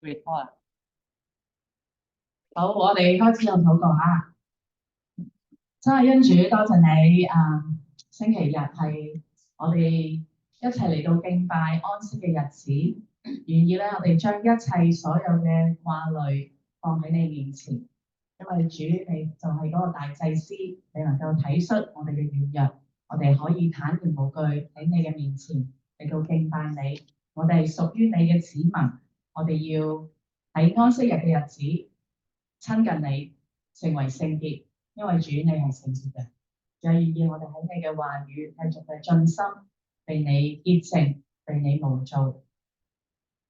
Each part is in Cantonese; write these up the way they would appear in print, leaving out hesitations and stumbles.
report。好，我哋開始有禱告嚇。真係恩主，多謝你星期日係我哋一齊嚟到敬拜安息嘅日子，願意咧我哋將一切所有嘅掛慮放喺你面前，因為主你就係嗰個大祭司，你能夠體恤我哋嘅軟弱，我哋可以坦然無懼喺你嘅面前嚟到敬拜你。我哋係屬於你嘅子民，我哋要喺安息日嘅日子親近你，成為聖潔，因為主你係聖潔嘅。又願意我哋喺你嘅話語繼續嘅盡心，被你潔淨，被你模造，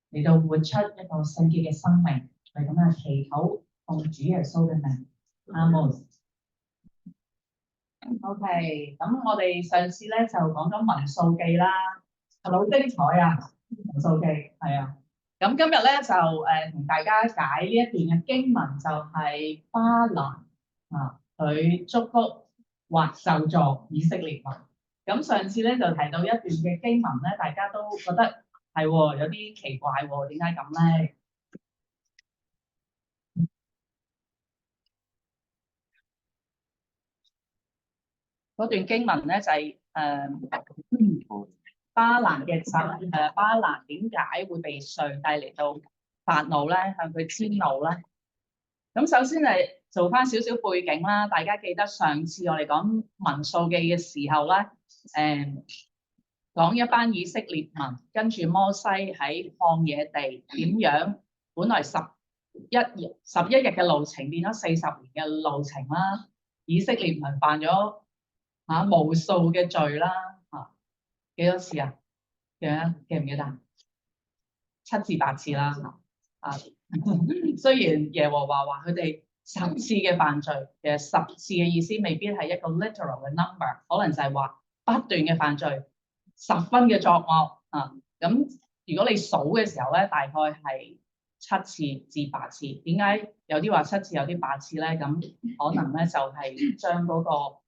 嚟到活出一個聖潔嘅生命，嚟咁樣祈禱，奉主耶穌嘅名，阿門。OK，咁我哋上次咧就講咗民數記啦，係咪好精彩啊？民數記係啊。咁今日咧就同大家解呢一段嘅經文，就係巴蘭佢祝福或咒詛以色列民。咁上次咧就提到一段嘅經文咧，大家都覺得係有啲奇怪喎，點解咁咧？嗰段經文咧就係巴蘭嘅咒，巴蘭點解會被上帝嚟到發怒咧？向佢遷怒咧？咁首先係做翻少少背景啦，大家記得上次我哋講民數記嘅時候咧，講一班以色列民跟住摩西喺曠野地點樣，本來11日嘅路程變咗40年嘅路程啦，以色列民犯咗無數嘅罪啦，幾多次啊？記唔記得？7至8次啦，雖然耶和華話佢哋10次嘅犯罪，其實10次嘅意思未必係一個 literal 嘅 number， 可能就係話不斷嘅犯罪，十分嘅作惡啊。咁如果你數嘅時候咧，大概係7次至8次。點解有啲話7次，有啲8次咧？咁可能咧就係將嗰個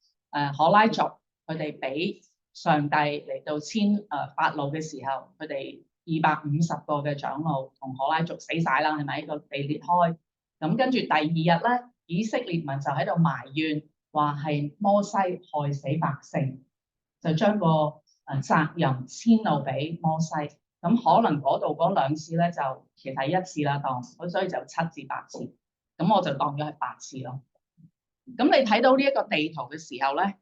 可拉族佢哋俾上帝嚟到發怒嘅時候，佢哋250個嘅長老同可拉族死晒啦，係咪？個地裂開，咁跟住第二日咧，以色列民就喺度埋怨，話係摩西害死百姓，就將個責任遷怒俾摩西。咁可能嗰度嗰2次咧，就其實係1次啦，當咁，所以就7至8次。咁我就當咗係8次咯。咁你睇到呢一個地圖嘅時候咧，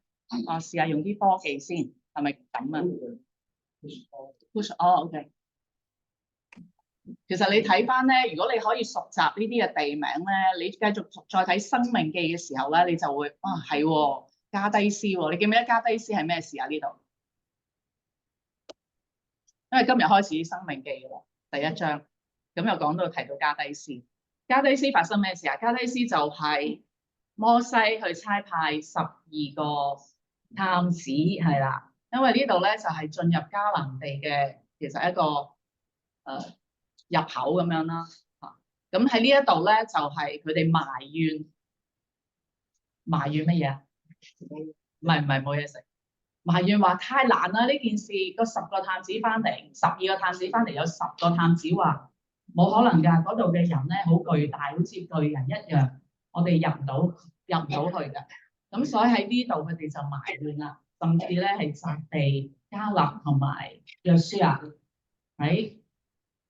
我試下用啲科技先，係咪咁啊？Push OK。其實你睇翻咧，如果你可以熟習呢啲嘅地名咧，你繼續再睇《申命記》嘅時候咧，你就會係加低斯喎。你記唔記得加低斯係咩事啊？呢度，因為今日開始《申命記》嘅喎，第1章，咁又講到提到加低斯。加低斯發生咩事啊？加低斯就係摩西去差派12個探子，係啦，因為呢度咧就係進入迦南地嘅其實一個入口咁樣啦，咁喺呢一度咧就係佢哋埋怨乜嘢啊？唔係冇嘢食，埋怨話太難啦呢件事。個10個探子翻嚟，12個探子翻嚟，有10個探子話冇可能㗎，嗰度嘅人咧好巨大，好似巨人一樣，我哋入唔到去㗎。咁所以喺呢度佢哋就埋怨啦，甚至咧係責備迦勒同埋約書亞喺。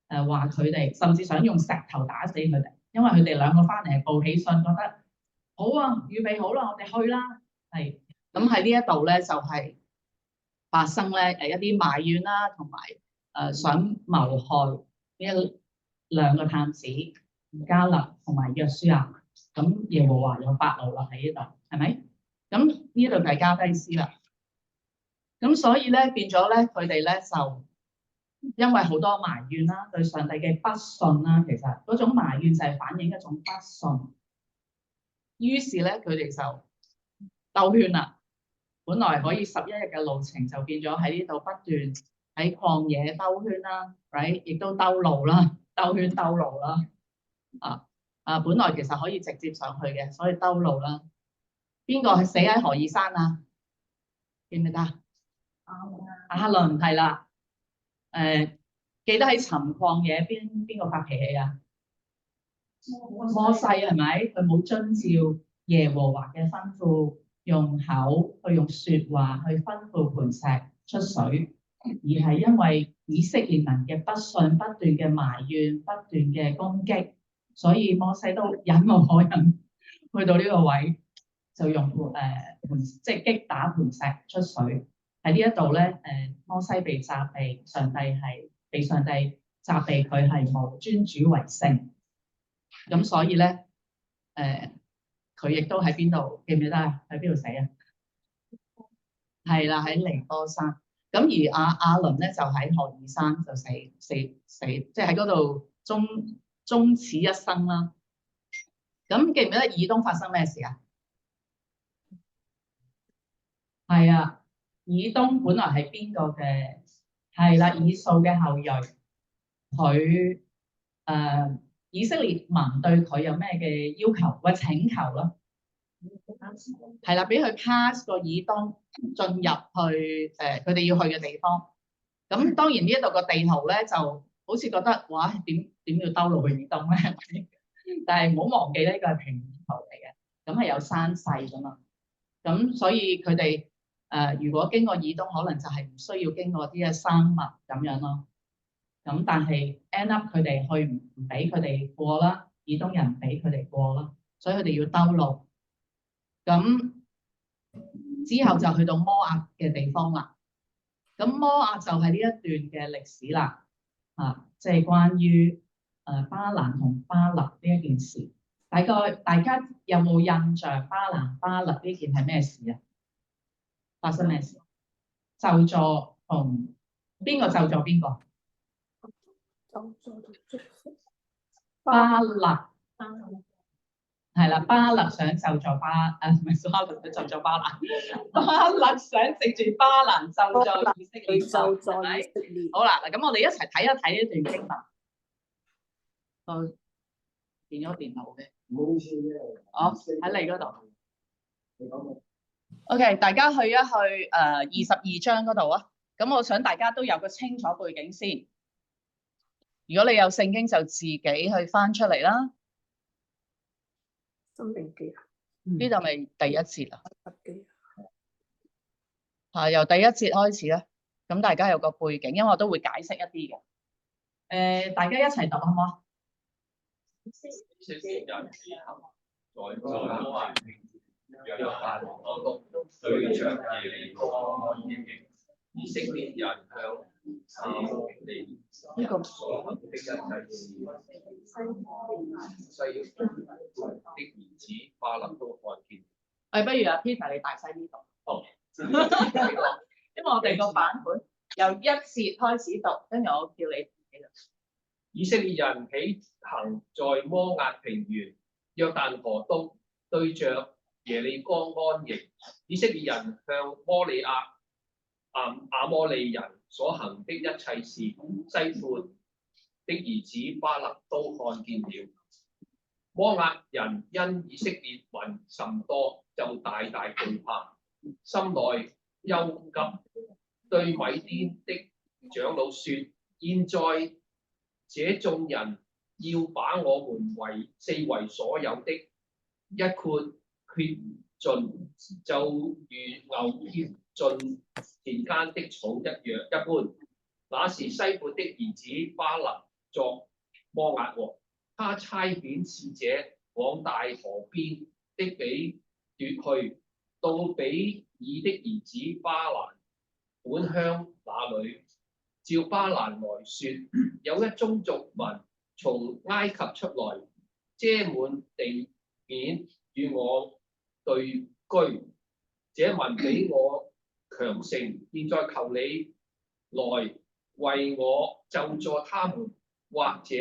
話佢哋甚至想用石頭打死佢哋，因為佢哋2個翻嚟係報喜訊，覺得好啊，預備好啦，我哋去啦。係咁喺呢一度咧，就係發生咧一啲埋怨啦，同埋想謀害呢2個探子迦勒同埋約書亞。咁耶和華有發怒啦喺呢度，係咪？咁呢度就係加低斯啦。咁所以咧變咗咧，佢哋咧就。因為好多埋怨啦，對上帝嘅不信啦，其實嗰種埋怨就係反映一種不信。於是咧，佢哋就兜圈啦。本來可以11日嘅路程，就變咗喺呢度不斷喺曠野兜圈啦，right？亦都兜路啦，兜圈兜路啦。本來其實可以直接上去嘅，所以兜路啦。邊個係死喺何珥山啊？記唔記得？亞倫係啦。記得喺尋曠野邊個發脾氣啊？摩西係咪？佢冇遵照耶和華嘅吩咐，用口去用説話去吩咐磐石出水，而係因為以色列民嘅不信、不斷嘅埋怨、不斷嘅攻擊，所以摩西都忍無可忍，去到呢個位就用即係擊打磐石出水。喺呢一度咧，摩西被責備，上帝係被上帝責備佢係冇尊主為聖。咁所以咧，佢亦都喺邊度？記唔記得啊？喺邊度死啊？係啦，喺尼波山。咁而亞倫咧就喺何珥山就死，即係喺嗰度終此一生啦。咁記唔記得以東發生咩事啊？係啊，以東本來係邊個嘅？係啦，以掃嘅後裔。佢以色列民對佢有咩嘅要求或請求咯？係啦，俾佢 pass 個以東進入去佢哋要去嘅地方。咁當然呢一度個地圖咧，就好似覺得哇，點要兜路去以東咧？但係唔好忘記呢個係平面圖嚟嘅，咁係有山勢噶嘛。咁所以佢哋如果經過以東，可能就係唔需要經過啲嘅山脈咁樣咯。咁但係 end up 佢哋去唔俾佢哋過啦，以東人唔俾佢哋過啦，所以佢哋要兜路。咁之後就去到摩押嘅地方啦。咁摩押就係呢一段嘅歷史啦，即係關於巴蘭同巴勒呢一件事。大家有冇印象巴蘭巴勒呢件係咩事啊？發生咩事？咒詛同邊個咒詛邊個？巴勒係啦，巴勒想咒詛唔係巴勒想咒詛巴蘭，巴勒想藉住巴蘭咒詛以色列，係咪？好啦，嗱咁我哋一齊睇一睇呢段經文。變咗電腦嘅，好喺你嗰度。OK， 大家去一去22章嗰度啊。咁我想大家都有個清楚背景先。如果你有聖經就自己去翻出嚟啦。申命記呢度咪第一節啊？由第一節開始啦。咁大家有個背景，因為我都會解釋一啲嘅。大家一齊讀好唔好？以色列人以後在摩押平原約旦河東對着耶利哥安營，以色列人向亞摩利人所行的一切事，西弗的兒子巴勒都看見。不如阿 Peter 你大聲啲讀。哦，因為我哋個版本由一節開始讀，跟住我叫你自己讀。以色列人起行在摩押平原約旦河東對着耶利哥安營，以色列人向亞摩利人所行的一切事，西弗的兒子巴勒都看見了。摩押人因以色列民甚多，就大大懼怕，心內憂急，對米甸的長老說：現在這眾人要把我們四圍所有的一括缺盡，就如牛缺盡田間的草一般。那時西弗的兒子巴勒作摩押王，他差遣使者往大河邊的比奪去，到比爾的兒子巴蘭本鄉那裏，照巴蘭來說，有一宗族民從埃及出來，遮滿地面與我對居，這民比我強盛，現在求你來為我咒詛他們，或者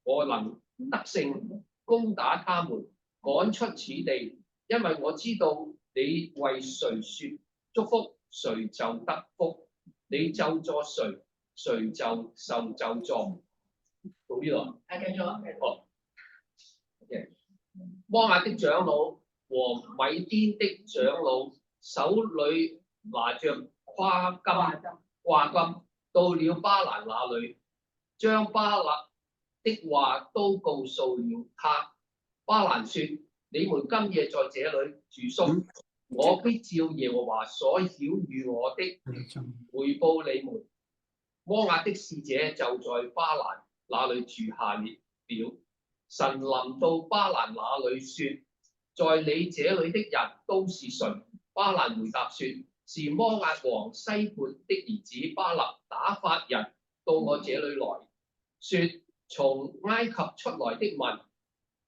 我能得勝攻打他們，趕出此地，因為我知道你為誰說祝福，誰就得福；你咒詛誰，誰就受咒詛。到呢度，繼續啊。好。摩押的長老和米甸的長老手裏拿着掛金，到了巴蘭那裏，將巴勒的話都告訴了他。巴蘭說：你們今夜在這裏住宿，我必照耶和華所曉諭我的回報你們。摩押的使者就在巴蘭那裏住下了。神臨到巴蘭那裏說：在你這裏的人都是誰？巴蘭回答說：是摩押王西撥的兒子巴勒打發人到我這裏來，說從埃及出來的民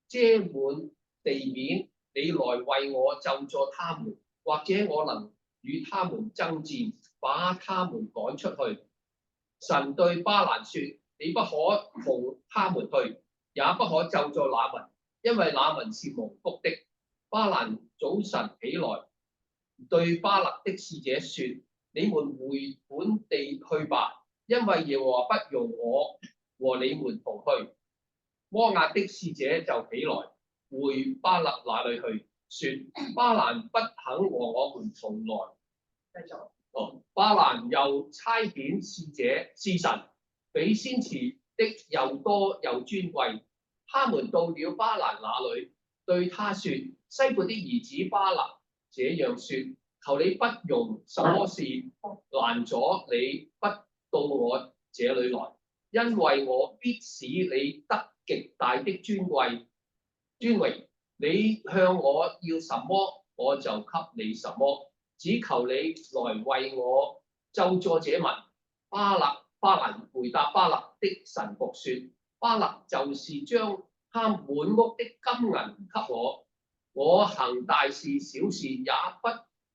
遮滿地面，你來為我咒詛他們，或者我能與他們爭戰，把他們趕出去。神對巴蘭說：你不可同他們去，也不可咒詛那民，因為那民是蒙福的。巴蘭早晨起來，對巴勒的使者說：你們回本地去吧，因為耶和華不容我和你們同去。摩押的使者就起來，回巴勒那裏去，說：巴蘭不肯和我們同來。繼續。巴蘭又差遣使臣，比先前的又多又尊貴。他們到了巴蘭那裏，對他說：西撥的兒子巴勒這樣說：求你不容什麼事攔阻你不到我這裏來，因為我必使你得極大的尊榮。你向我要什麼，我就給你什麼。只求你來為我咒詛這民。巴蘭回答巴勒的臣僕說：巴勒就是將他滿屋的金銀給我，我行大事小事也不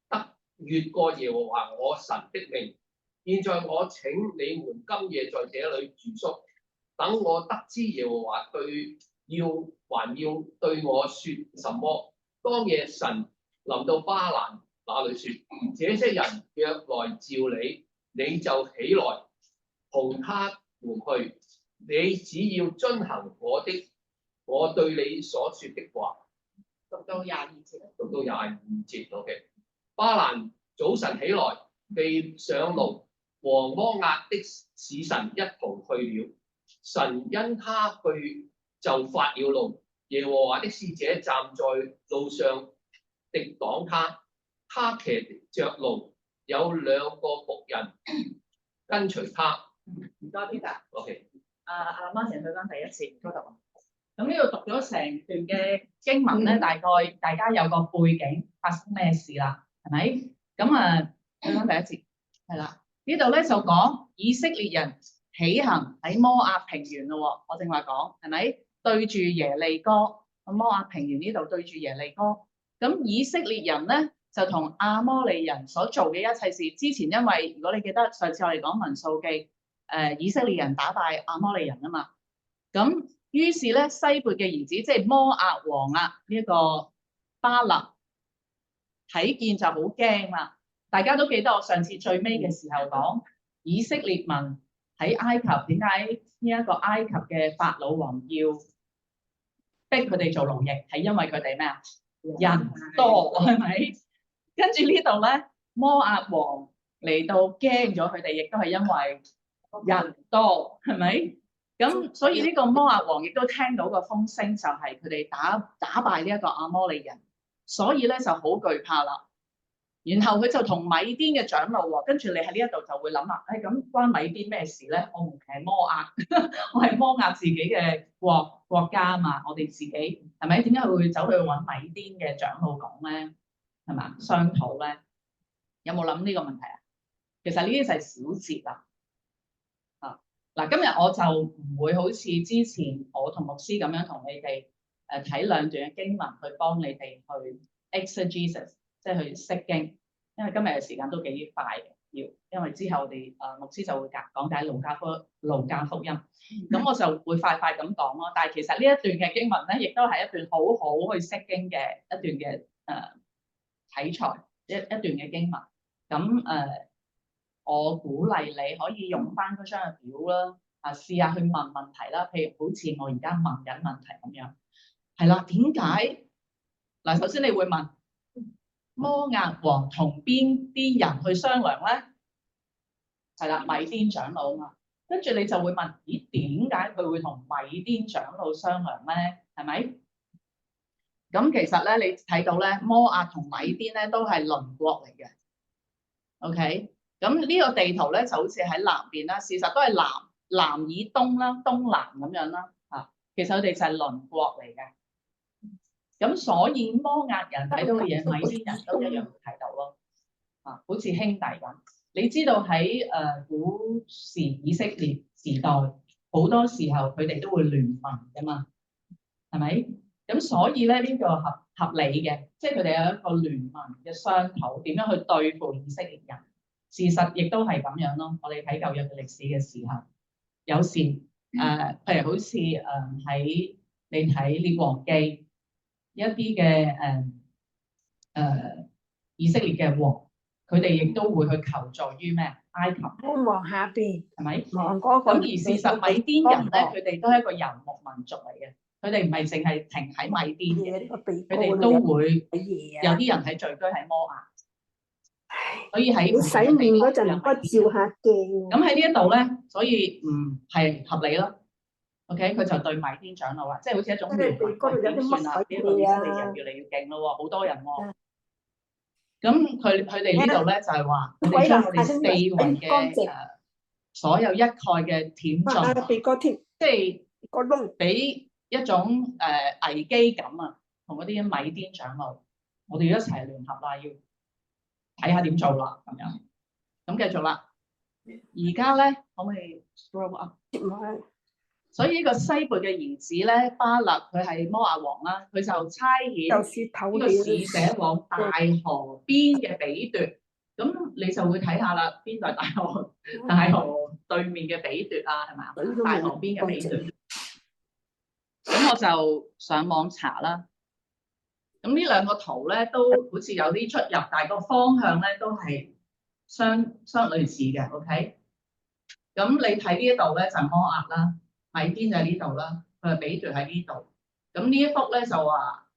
得越過耶和華我神的命。現在我請你們今夜在這裏住宿，等我得知耶和華還要對我說什麼。當夜神臨到巴蘭那裏說：這些人若來召你，你就起來同他們去。你只要遵行我對你所說的話。讀到22節。讀到22節 ，OK。巴蘭早晨起來，被上驢，和摩押的使臣一同去了。神因他去就發了怒，耶和華的使者站在路上敵擋他。他騎着驢，有2個僕人跟隨他。唔該 Peter。OK。阿 Martin 去翻第一節嗰度。咁呢度讀咗成段嘅經文咧，大概大家有個背景發生咩事啦，係咪？咁去翻第一節，係啦。呢度咧就講以色列人起行喺摩押平原咯喎，我正話講係咪？對住耶利哥，摩押平原呢度對住耶利哥。咁以色列人咧就同亞摩利人所做嘅一切事，之前因為如果你記得上次我哋講民數記，以色列人打敗亞摩利人啊嘛，咁於是咧西撥嘅兒子即係摩押王啊呢一個巴勒睇見就好驚啦。大家都記得我上次最尾嘅時候講以色列民喺埃及，點解呢一個埃及嘅法老王要逼佢哋做奴役？係因為佢哋咩啊？人多係咪？跟住呢度咧，摩押王嚟到驚咗佢哋，亦都係因為人多係咪？咁所以呢個摩押王亦都聽到個風聲，就係佢哋打敗呢一個亞摩利人，所以咧就好懼怕啦。然後佢就同米甸嘅長老喎，跟住你喺呢一度就會諗啦，咁關米甸咩事咧？我唔係摩押，我係摩押自己嘅國家啊嘛，我哋自己係咪？點解佢會走去揾米甸嘅長老講咧？係嘛？商討咧？有冇諗呢個問題啊？其實呢啲就係小節啦。嗱，今日我就唔會好似之前我同牧師咁樣同你哋睇2段嘅經文去幫你哋去 exegesis， 即係去釋經，因為今日嘅時間都幾快嘅，因為之後我哋牧師就會講解路加福音，咁我就會快快咁講咯。但係其實呢一段嘅經文咧，亦都係一段好好去釋經嘅一段嘅題材，一段嘅經文。咁我鼓勵你可以用翻嗰張嘅表啦，試下去問問題啦。譬如好似我而家問緊問題咁樣，係啦，點解？嗱，首先你會問摩押王同邊啲人去商量咧？係啦，米甸長老啊嘛。跟住你就會問，咦，點解佢會同米甸長老商量咧？係咪？咁其實咧，你睇到咧，摩押同米甸咧都係鄰國嚟嘅。OK，咁呢個地圖咧就好似喺南邊啦，事實都係南以東啦，東南咁樣啦。嚇，其實佢哋就係鄰國嚟嘅。咁所以摩押人睇到嘅嘢，米甸人都一樣睇到咯。啊，好似兄弟咁。你知道喺古時以色列時代，好多時候佢哋都會聯盟㗎嘛，係咪？咁所以咧呢個合理嘅，即係佢哋有一個聯盟嘅商討，點樣去對付以色列人。事實亦都係咁樣咯。我哋睇舊約嘅歷史嘅時候，有時譬如好似喺你睇列王記一啲嘅以色列嘅王，佢哋亦都會去求助於咩？埃及。望下邊，係咪？望嗰個。咁而事實米甸人咧，佢哋都係一個遊牧民族嚟嘅，佢哋唔係淨係停喺米甸嘅，佢哋都會有啲人係聚居喺摩押，所以喺洗面嗰陣唔該照下鏡。咁喺呢一度咧，所以唔係合理咯。OK， 佢就對米甸長老啦，即係好似一種聯盟，點算啊？呢一個以色列人越嚟越勁咯喎，好多人喎。咁佢哋呢度咧就係話，佢哋將我哋四圍嘅所有一概嘅舔盡，即係個窿，俾一種危機感啊，同嗰啲米甸長老，我哋要一齊聯合啦，要睇下點做啦咁樣。咁繼續啦，而家咧可唔可以 scroll up？所以呢個西撥嘅兒子咧，巴勒佢係摩押王啦，佢就差遣呢個使者往大河邊嘅比奪，咁你就會睇下啦，邊度係大河？大河對面嘅比奪啊，係咪啊？大河邊嘅比奪。咁我就上網查啦。咁呢兩個圖咧都好似有啲出入，但係個方向咧都係相類似嘅。OK，咁你睇呢一度咧就摩押啦。米甸就喺呢度啦，佢係比奪喺呢度。咁呢一幅咧就話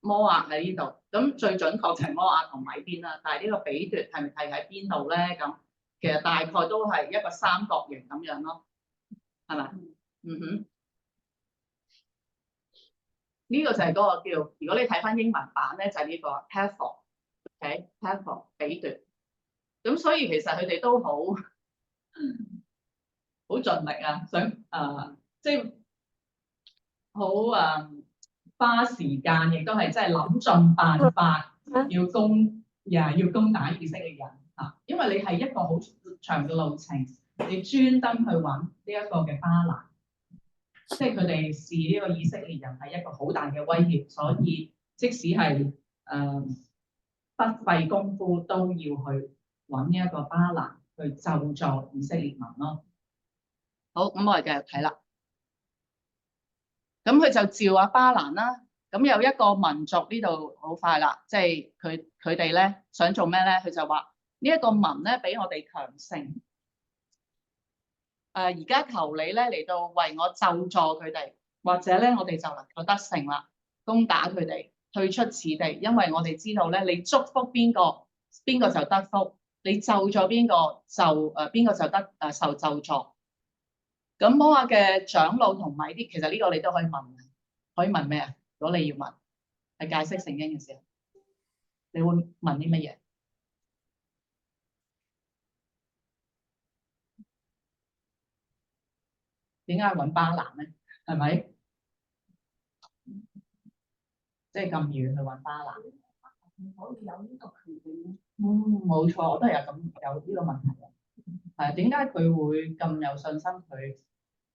摩押喺呢度，咁最準確就係摩押同米甸啦。但係呢個比奪係咪係喺邊度咧？咁其實大概都係一個三角形咁樣咯，係咪？嗯哼，呢個就係嗰個叫，如果你睇翻英文版咧，就係呢個 Paphos，OK，Paphos 比奪。咁所以其實佢哋都好盡力啊，想即係好花時間，亦都係真係諗盡辦法要攻打以色列人啊！因為你係一個好長嘅路程，你專登去揾呢一個嘅巴蘭，即係佢哋視呢個以色列人係一個好大嘅威脅，所以即使係不費功夫都要去揾呢一個巴蘭去咒詛以色列民咯。好，咁我哋繼續睇啦。咁佢就召阿巴蘭啦。咁有一個民族呢度好快啦，即係佢哋咧想做咩咧？佢就話呢一個民咧比我哋強盛。而家求你咧嚟到為我咒詛佢哋，或者咧我哋就能夠得勝啦，攻打佢哋，退出此地。因為我哋知道咧，你祝福邊個，邊個就得福；你咒詛邊個，邊個就得受咒詛。咁摩押嘅長老同米甸，其實呢個你都可以問，可以問咩啊？如果你要問，係解釋聖經嘅時候，你會問啲乜嘢？點解揾巴蘭咧？係咪？即係咁遠去揾巴蘭？可以有呢個權利？冇錯，我都係有呢個問題嘅。係點解佢會咁有信心？佢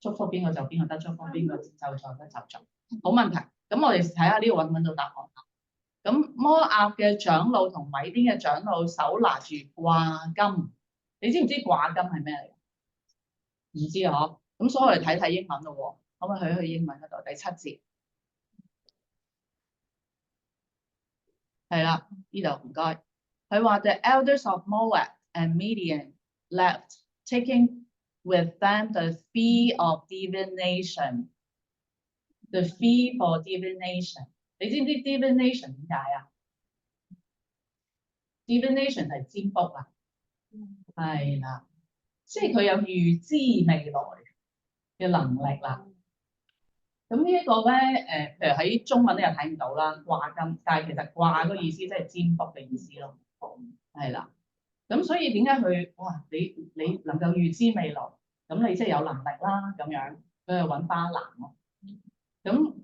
祝福邊個就邊個得祝福，邊個就錯得就錯。好問題。咁我哋睇下呢個揾唔揾到答案。咁摩押嘅長老同米甸嘅長老手拿住掛金，你知唔知掛金係咩嚟？唔知嗬。咁所以我哋睇睇英文咯。可唔可以去英文嗰度第7節？係啦，呢度唔該。佢話 The elders of Moab and Midian left, taking with them the fee of divination. The fee for divination， 你知唔知 divination 點解啊？divination 係占卜啊，係啦，即係佢有預知未來嘅能力啦。咁呢一個咧，譬如喺中文都有睇唔到啦，掛金，但係其實掛嗰個意思即係占卜嘅意思咯，係啦。咁所以點解佢哇？你能夠預知未來，咁你即係有能力啦，咁樣佢去揾巴蘭咯。咁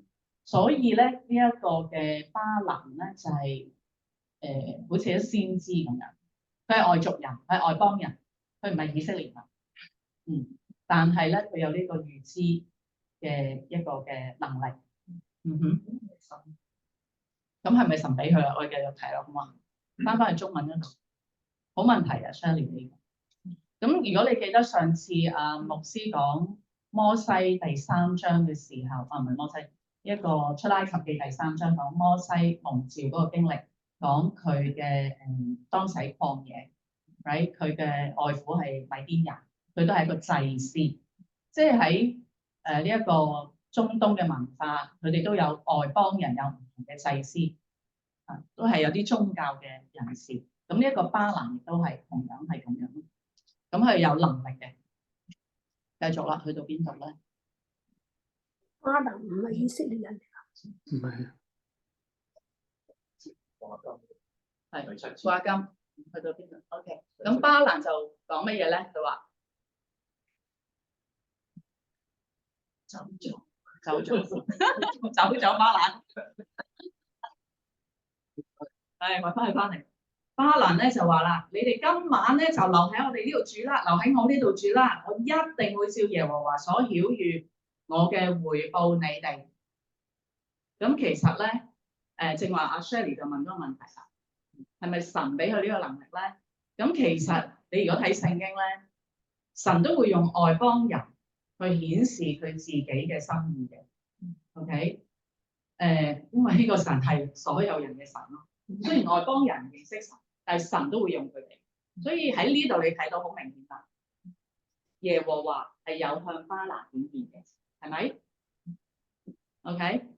所以咧，呢一個嘅巴蘭咧就係好似啲先知咁樣，佢係外族人，佢係外邦人，佢唔係以色列人。但係咧佢有呢個預知嘅一個嘅能力。咁係咪神俾佢啊？我哋繼續睇咯，好嘛？翻去中文嗰度，好問題啊 Shirley 呢個。咁如果你記得上次牧師講摩西第3章嘅時候，唔係摩西，一個出埃及記第3章講摩西蒙召嗰個經歷，講佢嘅當時喺曠野 ，right？ 佢嘅外父係米甸人，佢都係一個祭司，即係喺呢一個中東嘅文化，佢哋都有外邦人有唔同嘅祭司，都係有啲宗教嘅人士。咁呢一個巴蘭亦都係同樣係咁樣，咁佢有能力嘅。繼續啦，去到邊度咧？巴蘭唔係以色列人嚟㗎，唔係啊，係掛金，去到邊度 ？OK， 咁巴蘭就講乜嘢咧？佢話走咗巴蘭。係，我翻嚟。巴蘭咧就話啦：你哋今晚咧就留喺我哋呢度住啦，留喺我呢度住啦。我一定會照耶和華所曉諭我嘅回報你哋。咁其實咧，正話阿 Shirley 就問咗個問題啦，係咪神俾佢呢個能力咧？咁其實你如果睇聖經咧，神都會用外邦人去顯示佢自己嘅心意嘅。OK，因為呢個神係所有人嘅神咯。雖然外邦人唔認識神，但係神都會用佢哋。所以喺呢度你睇到好明顯啦，耶和華係有向巴蘭顯現嘅，係咪 ？OK，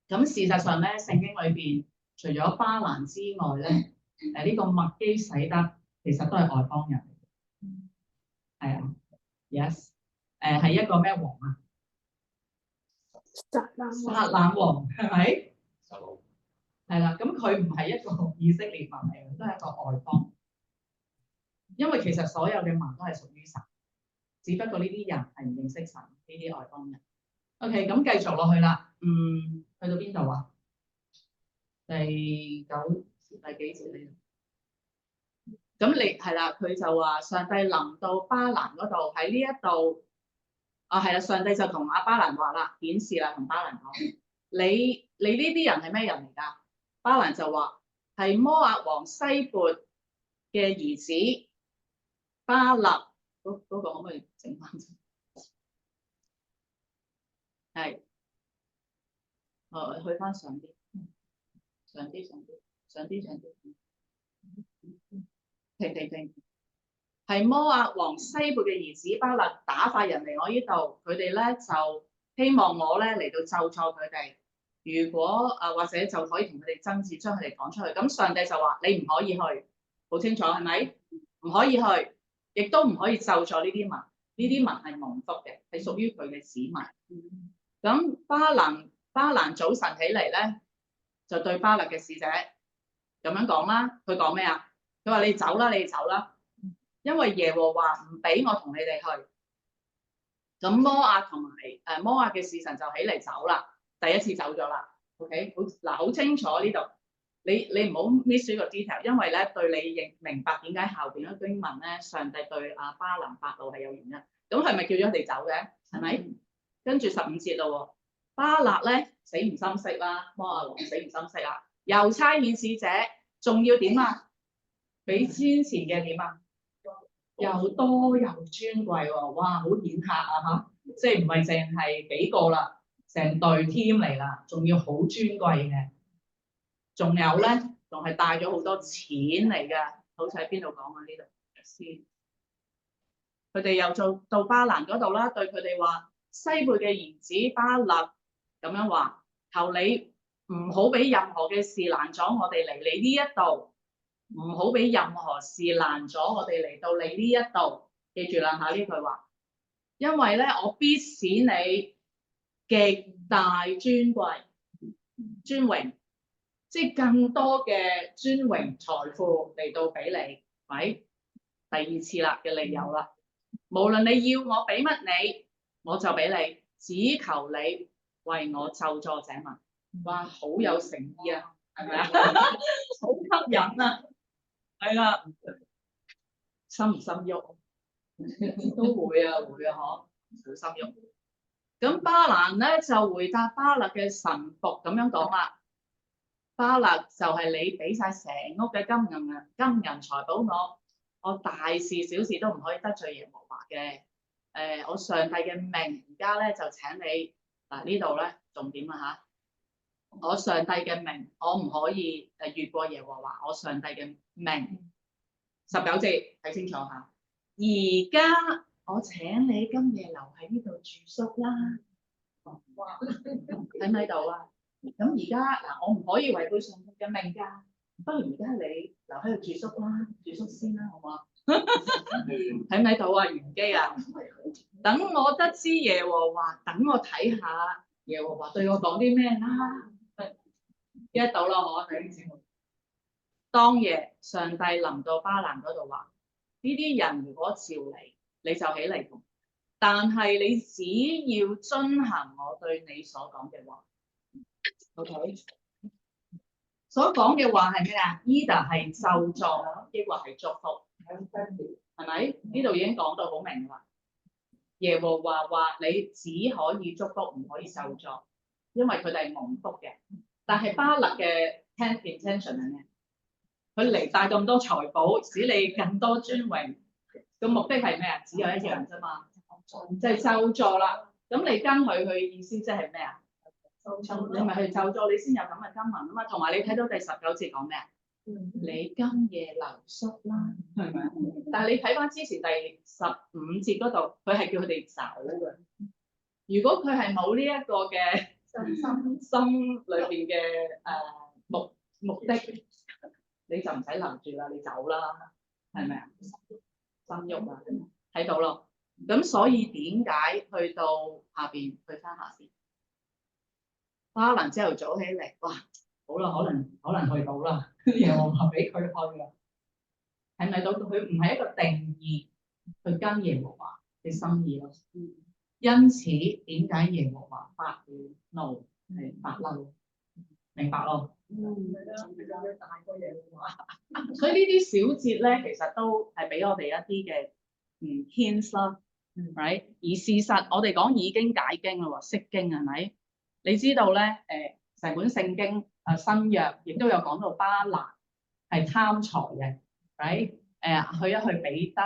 咁事實上咧，聖經裏邊除咗巴蘭之外咧，呢個麥基洗德其實都係外邦人嚟嘅，係啊 ，yes，係一個咩王啊？撒冷王係咪？係啦，咁佢唔係一個以色列民嚟嘅，都係一個外邦。因為其實所有嘅民都係屬於神，只不過呢啲人係唔認識神，呢啲外邦人。OK，咁繼續落去啦。去到邊度啊？第幾節呢？咁你係啦，佢就話上帝臨到巴蘭嗰度，喺呢一度係啦，上帝就同阿巴蘭話啦，顯示啦，同巴蘭講：你呢啲人係咩人嚟㗎？巴蘭就話係摩押王西撥嘅兒子巴勒，嗰個可唔可以整翻？係，去翻上啲，停，係摩押王西撥嘅兒子巴勒打發人嚟我呢度，佢哋咧就希望我咧嚟到咒詛佢哋。如果或者就可以同佢哋爭執，將佢哋趕出去。咁上帝就話：你唔可以去，好清楚係咪？唔可以去，亦都唔可以咒詛呢啲民。呢啲民係蒙福嘅，係屬於佢嘅子民。咁巴蘭早晨起嚟咧，就對巴勒嘅使者咁樣講啦。佢講咩啊？佢話：你走啦，你走啦，因為耶和華唔俾我同你哋去。咁摩押同埋摩押嘅使臣就起嚟走啦。第一次走咗啦 ，OK， 好清楚呢度，你唔好 miss 呢個 detail， 因為咧對你明白點解後邊嗰經文咧，上帝對巴蘭發怒係有原因。咁係咪叫咗佢哋走嘅？係咪？跟住15節咯，巴勒咧死唔心息啦，摩押王死唔心息啦，又差遣使者，仲要點啊？比先前嘅點啊？又多又尊貴喎，哇，好顯赫啊嚇！即係唔係淨係幾個啦？成隊 team 嚟啦，仲要好尊貴嘅，仲有咧，仲係帶咗好多錢嚟嘅，好似喺邊度講啊？呢度先，佢哋又做到巴蘭嗰度啦，對佢哋話：西貝嘅兒子巴勒咁樣話，求你唔好俾任何嘅事攔阻我哋嚟你呢一度，唔好俾任何事攔阻我哋嚟到你呢一度。記住啦嚇呢句話，因為咧我必使你極大尊貴、尊榮，即係更多嘅尊榮財富嚟到俾你，係第二次啦嘅理由啦。無論你要我俾乜你，我就俾你，只求你為我咒詛這民。哇，好有誠意啊，係咪啊？好吸引啊，係啦，心唔心喐？都會啊，嗬，好心喐。咁巴蘭咧就回答巴勒嘅臣僕咁樣講啦。巴勒就係你俾晒成屋嘅金銀財寶我大事小事都唔可以得罪耶和華嘅。我上帝嘅命而家咧就請你嗱呢度咧重點啊嚇。我上帝嘅命，我唔可以越過耶和華。我上帝嘅命，19節睇清楚嚇。而家我請你今夜留喺呢度住宿啦。睇唔睇到啊？咁而家嗱，我唔可以違背上帝嘅命㗎。不如而家你留喺度住宿啦，住宿先啦，好唔好啊？睇唔睇到啊？玄機啊！等我得知耶和華，等我睇下耶和華對我講啲咩啦。get 到啦，我弟兄姊妹。當夜上帝臨到巴蘭嗰度話：呢啲人如果照你就起嚟同，但係你只要遵行我對你所講嘅話。OK， 所講嘅話係咩啊？either 係咒詛，抑或係祝福，係咪？呢度已經講到好明啦。耶和華話你只可以祝福，唔可以咒詛，因為佢哋係蒙福嘅。但係巴勒嘅 intention 係咩？佢嚟帶咁多財寶，使你更多尊榮，個目的係咩啊？只有一樣啫嘛，就係咒詛啦。咁你跟佢意思即係咩啊？你咪去咒詛，你先有咁嘅金銀啊嘛。同埋你睇到第19節講咩啊？你今夜留宿啦，係咪？但係你睇翻之前第15節嗰度，佢係叫佢哋走嘅。如果佢係冇呢一個嘅心裏邊嘅目的，你就唔使留住啦，你走啦，係咪啊？心喐啊，睇到咯。咁所以點解去到下邊去翻下邊？巴蘭朝頭早起嚟，哇！好啦，可能去到啦，耶和華俾佢去啦。係咪到佢唔係一個定義去跟耶和華嘅心意咯？因此點解耶和華發怒係發嬲？明白咯？大過耶和華。所以呢啲小節咧，其實都係俾我哋一啲嘅hints 啦，right？而事實我哋講已經解經啦喎，釋經係咪？你知道咧，成本聖經新約亦都有講到巴蘭係貪財嘅 ，right？去一去彼得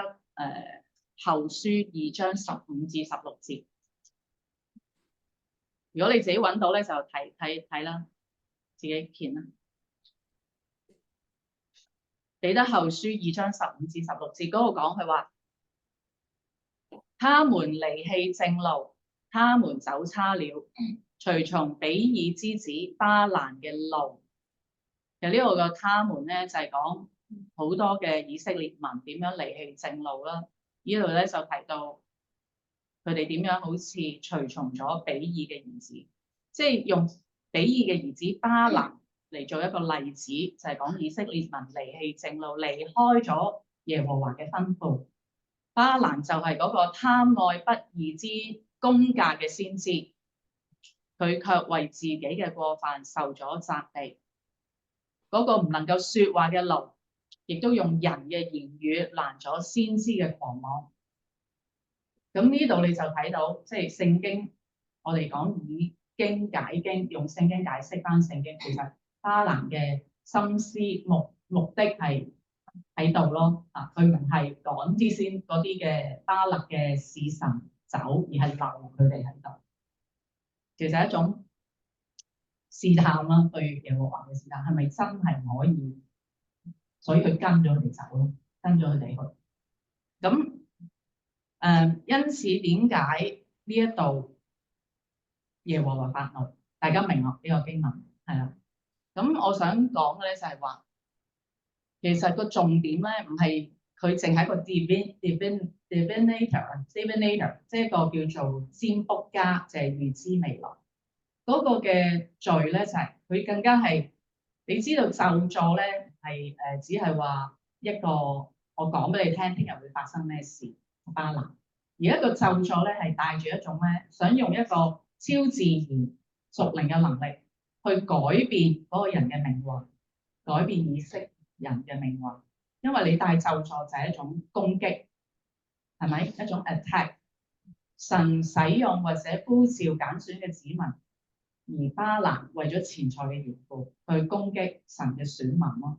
後書2章15至16節，如果你自己揾到咧，就睇啦，自己見啦。彼得後書2章15至16節嗰度講佢話，他們離棄正路，他們走差了。隨從比爾之子巴蘭嘅路，其實呢度嘅他們咧就係講好多嘅以色列民點樣離棄正路啦。呢度咧就提到佢哋點樣好似隨從咗比爾嘅兒子，即係用比爾嘅兒子巴蘭嚟做一個例子，就係講以色列民離棄正路，離開咗耶和華嘅吩咐。巴蘭就係嗰個貪愛不義之公價嘅先知。佢卻為自己嘅過犯受咗責備，嗰個唔能夠說話嘅驢，亦都用人嘅言語攔咗先知嘅狂妄。咁呢度你就睇到，即係聖經，我哋講以經解經，用聖經解釋翻聖經，其實巴蘭嘅心思目的係喺度咯。佢唔係趕啲先嗰啲嘅巴勒嘅使臣走，而係留佢哋喺度。其實係一種試探啦，對耶和華嘅試探，係咪真係可以？所以佢跟咗佢哋走咯，跟咗佢哋去。咁因此點解呢一度耶和華發怒？大家明咯？呢個經文係啦。咁我想講嘅咧就係話，其實個重點咧唔係佢淨係一個 divine divinator，即係一個叫做占卜家，就係預知未來。嗰個嘅罪咧就係佢更加係，你知道咒詛咧係只係話一個我講俾你聽，聽日會發生咩事巴蘭。而一個咒詛咧係帶住一種咧，想用一個超自然屬靈嘅能力去改變嗰個人嘅命運，改變以色列人嘅命運。因為你帶咒詛就係一種攻擊，係咪一種 attack？ 神使用或者呼召揀選嘅子民，而巴蘭為咗錢財嘅緣故去攻擊神嘅選民咯。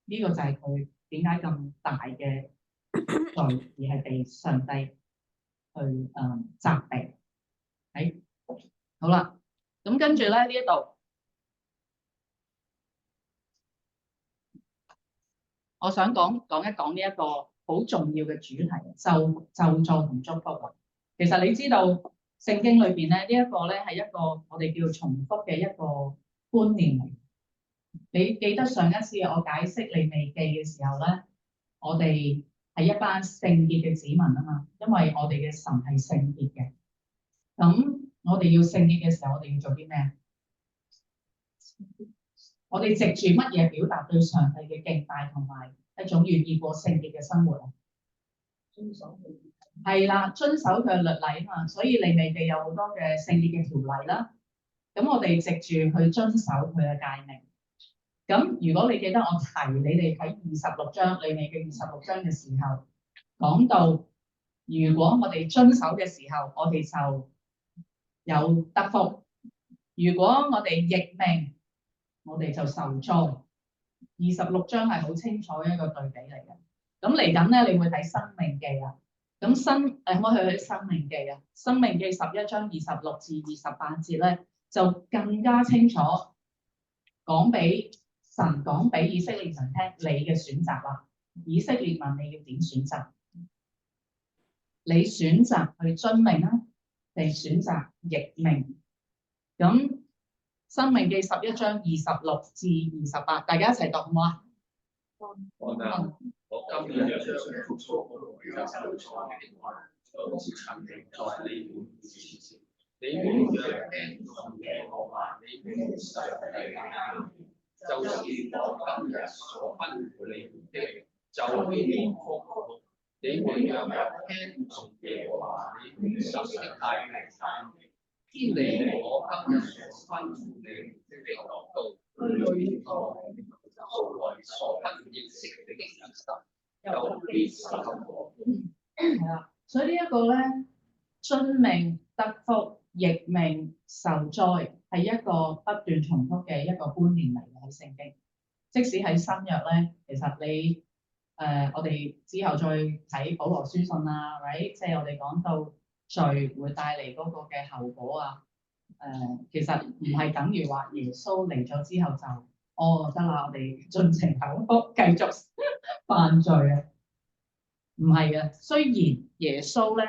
呢、這個就係佢點解咁大嘅罪，而係被上帝去責備。喺好啦，咁跟住咧呢一度，我想講一講呢一個好重要嘅主題，咒詛同祝福。其實你知道聖經裏邊咧呢一個咧係一個我哋叫重複嘅一個觀念嚟。你記得上一次我解釋利未記嘅時候咧，我哋係一班聖潔嘅子民啊嘛，因為我哋嘅神係聖潔嘅。咁我哋要聖潔嘅時候，我哋要做啲咩？我哋藉住乜嘢表達對上帝嘅敬拜同埋一種願意過聖潔嘅生活啊？遵守係啦，遵守佢嘅律例啊嘛，所以利未記有好多嘅聖潔嘅條例啦。咁我哋藉住去遵守佢嘅誡命。咁如果你記得我提你哋睇26章利未記26章嘅時候，講到如果我哋遵守嘅時候，我哋就有得福；如果我哋逆命，我哋就受災。26章係好清楚一個對比嚟嘅。咁嚟緊咧，你會睇申命記啊。咁可唔可以去申命記啊？申命記11章26至28節咧，就更加清楚講俾以色列人聽你嘅選擇啦。以色列問你要點選擇？你選擇去遵命啊，定選擇逆命？咁申命記11章26至28，大家一齊讀好唔好啊？我今日將祝福與咒詛的話，就陳明在你們面前。你們若聽從耶和華你們上帝的話，就是我今日所吩咐你們的，就必蒙福。你們若聽從耶和華你們上帝的誡命，堅離我今日所吩咐你們的道，去做素來所不認識你的神，就必受禍。係啦，所以呢一個咧，遵命得福，逆命受災，係一個不斷重複嘅一個觀念嚟嘅喺聖經。即使喺新約咧，其實你我哋之後再睇保羅書信啊，即係我哋講到罪會帶嚟嗰個嘅後果啊。其實唔係等於話耶穌嚟咗之後就得啦，我哋盡情口福繼續犯罪啊。唔係嘅，雖然耶穌咧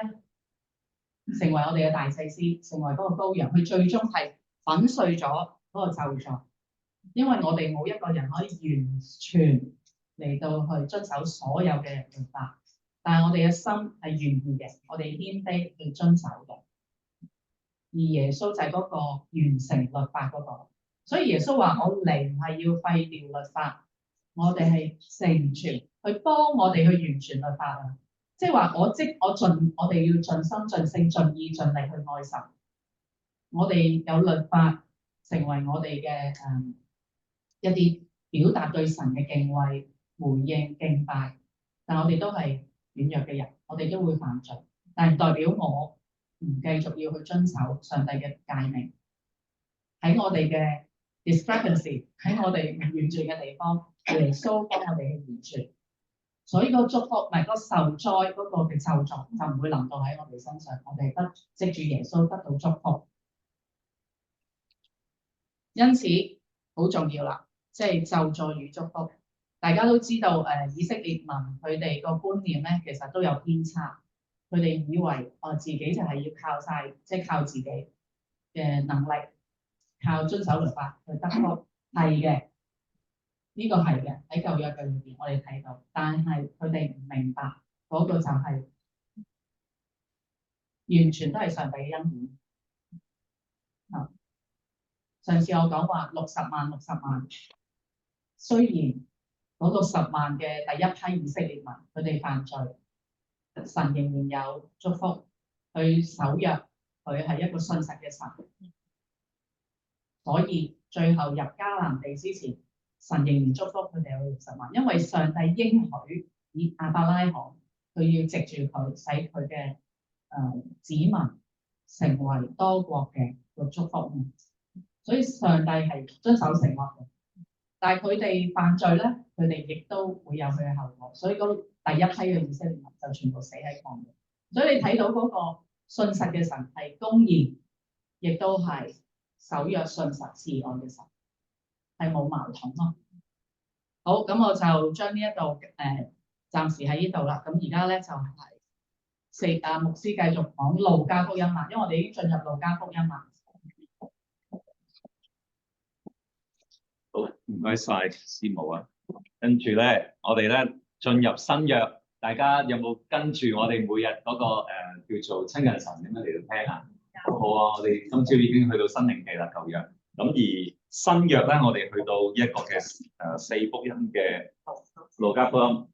成為我哋嘅大祭司，成為嗰個羔羊，佢最終係粉碎咗嗰個咒詛，因為我哋冇一個人可以完全嚟到去遵守所有嘅律法，但係我哋嘅心係願意嘅，我哋謙卑去遵守嘅。而耶穌就係嗰個完成律法嗰個，所以耶穌話：我嚟唔係要廢掉律法，我哋係成全，去幫我哋去完全律法啊！即係話我哋要盡心盡性盡意盡力去愛神。我哋有律法成為我哋嘅一啲表達對神嘅敬畏、回應敬拜，但我哋都係軟弱嘅人，我哋都會犯罪，但係代表我唔繼續要去遵守上帝嘅誡命。喺我哋嘅 discrepancy， 喺我哋唔完全嘅地方，耶穌幫我哋去完全，所以個祝福唔係個受災嗰個嘅咒詛就唔會臨到喺我哋身上，我哋得藉住耶穌得到祝福。因此好重要啦，即係咒詛與祝福。大家都知道以色列民佢哋個觀念咧，其實都有偏差。佢哋以為自己就係要靠晒，即係靠自己嘅能力，靠遵守律法去得福。係嘅，呢個係嘅，喺舊約嘅裏邊我哋睇到，但係佢哋唔明白嗰個就係完全都係上帝嘅恩典。上次我講話60萬，雖然嗰個10萬嘅第一批以色列民佢哋犯罪，神仍然有祝福，佢守約，佢係一個信實嘅神，所以最後入迦南地之前，神仍然祝福佢哋有60萬，因為上帝應許以亞伯拉罕，佢要藉住佢使佢嘅子民成為多國嘅個祝福。所以上帝係遵守承諾嘅，但係佢哋犯罪咧，佢哋亦都會有佢嘅後果。所以嗰第一批嘅以色列民就全部死喺曠野。所以你睇到嗰個信實嘅神係公義，亦都係守約信實慈愛嘅神，係冇矛盾咯。好，咁我就將呢一度暫時喺呢度啦。咁而家咧就係牧師繼續講路加福音啦，因為我哋已經進入路加福音啦。好，唔該晒師母啊。跟住咧，我哋咧進入新約，大家有冇跟住我哋每日嗰個叫做親近神咁樣嚟到聽啊？好啊，我哋今朝已經去到申命記啦，舊約。咁而新約咧，我哋去到一個嘅4福音嘅路加福音，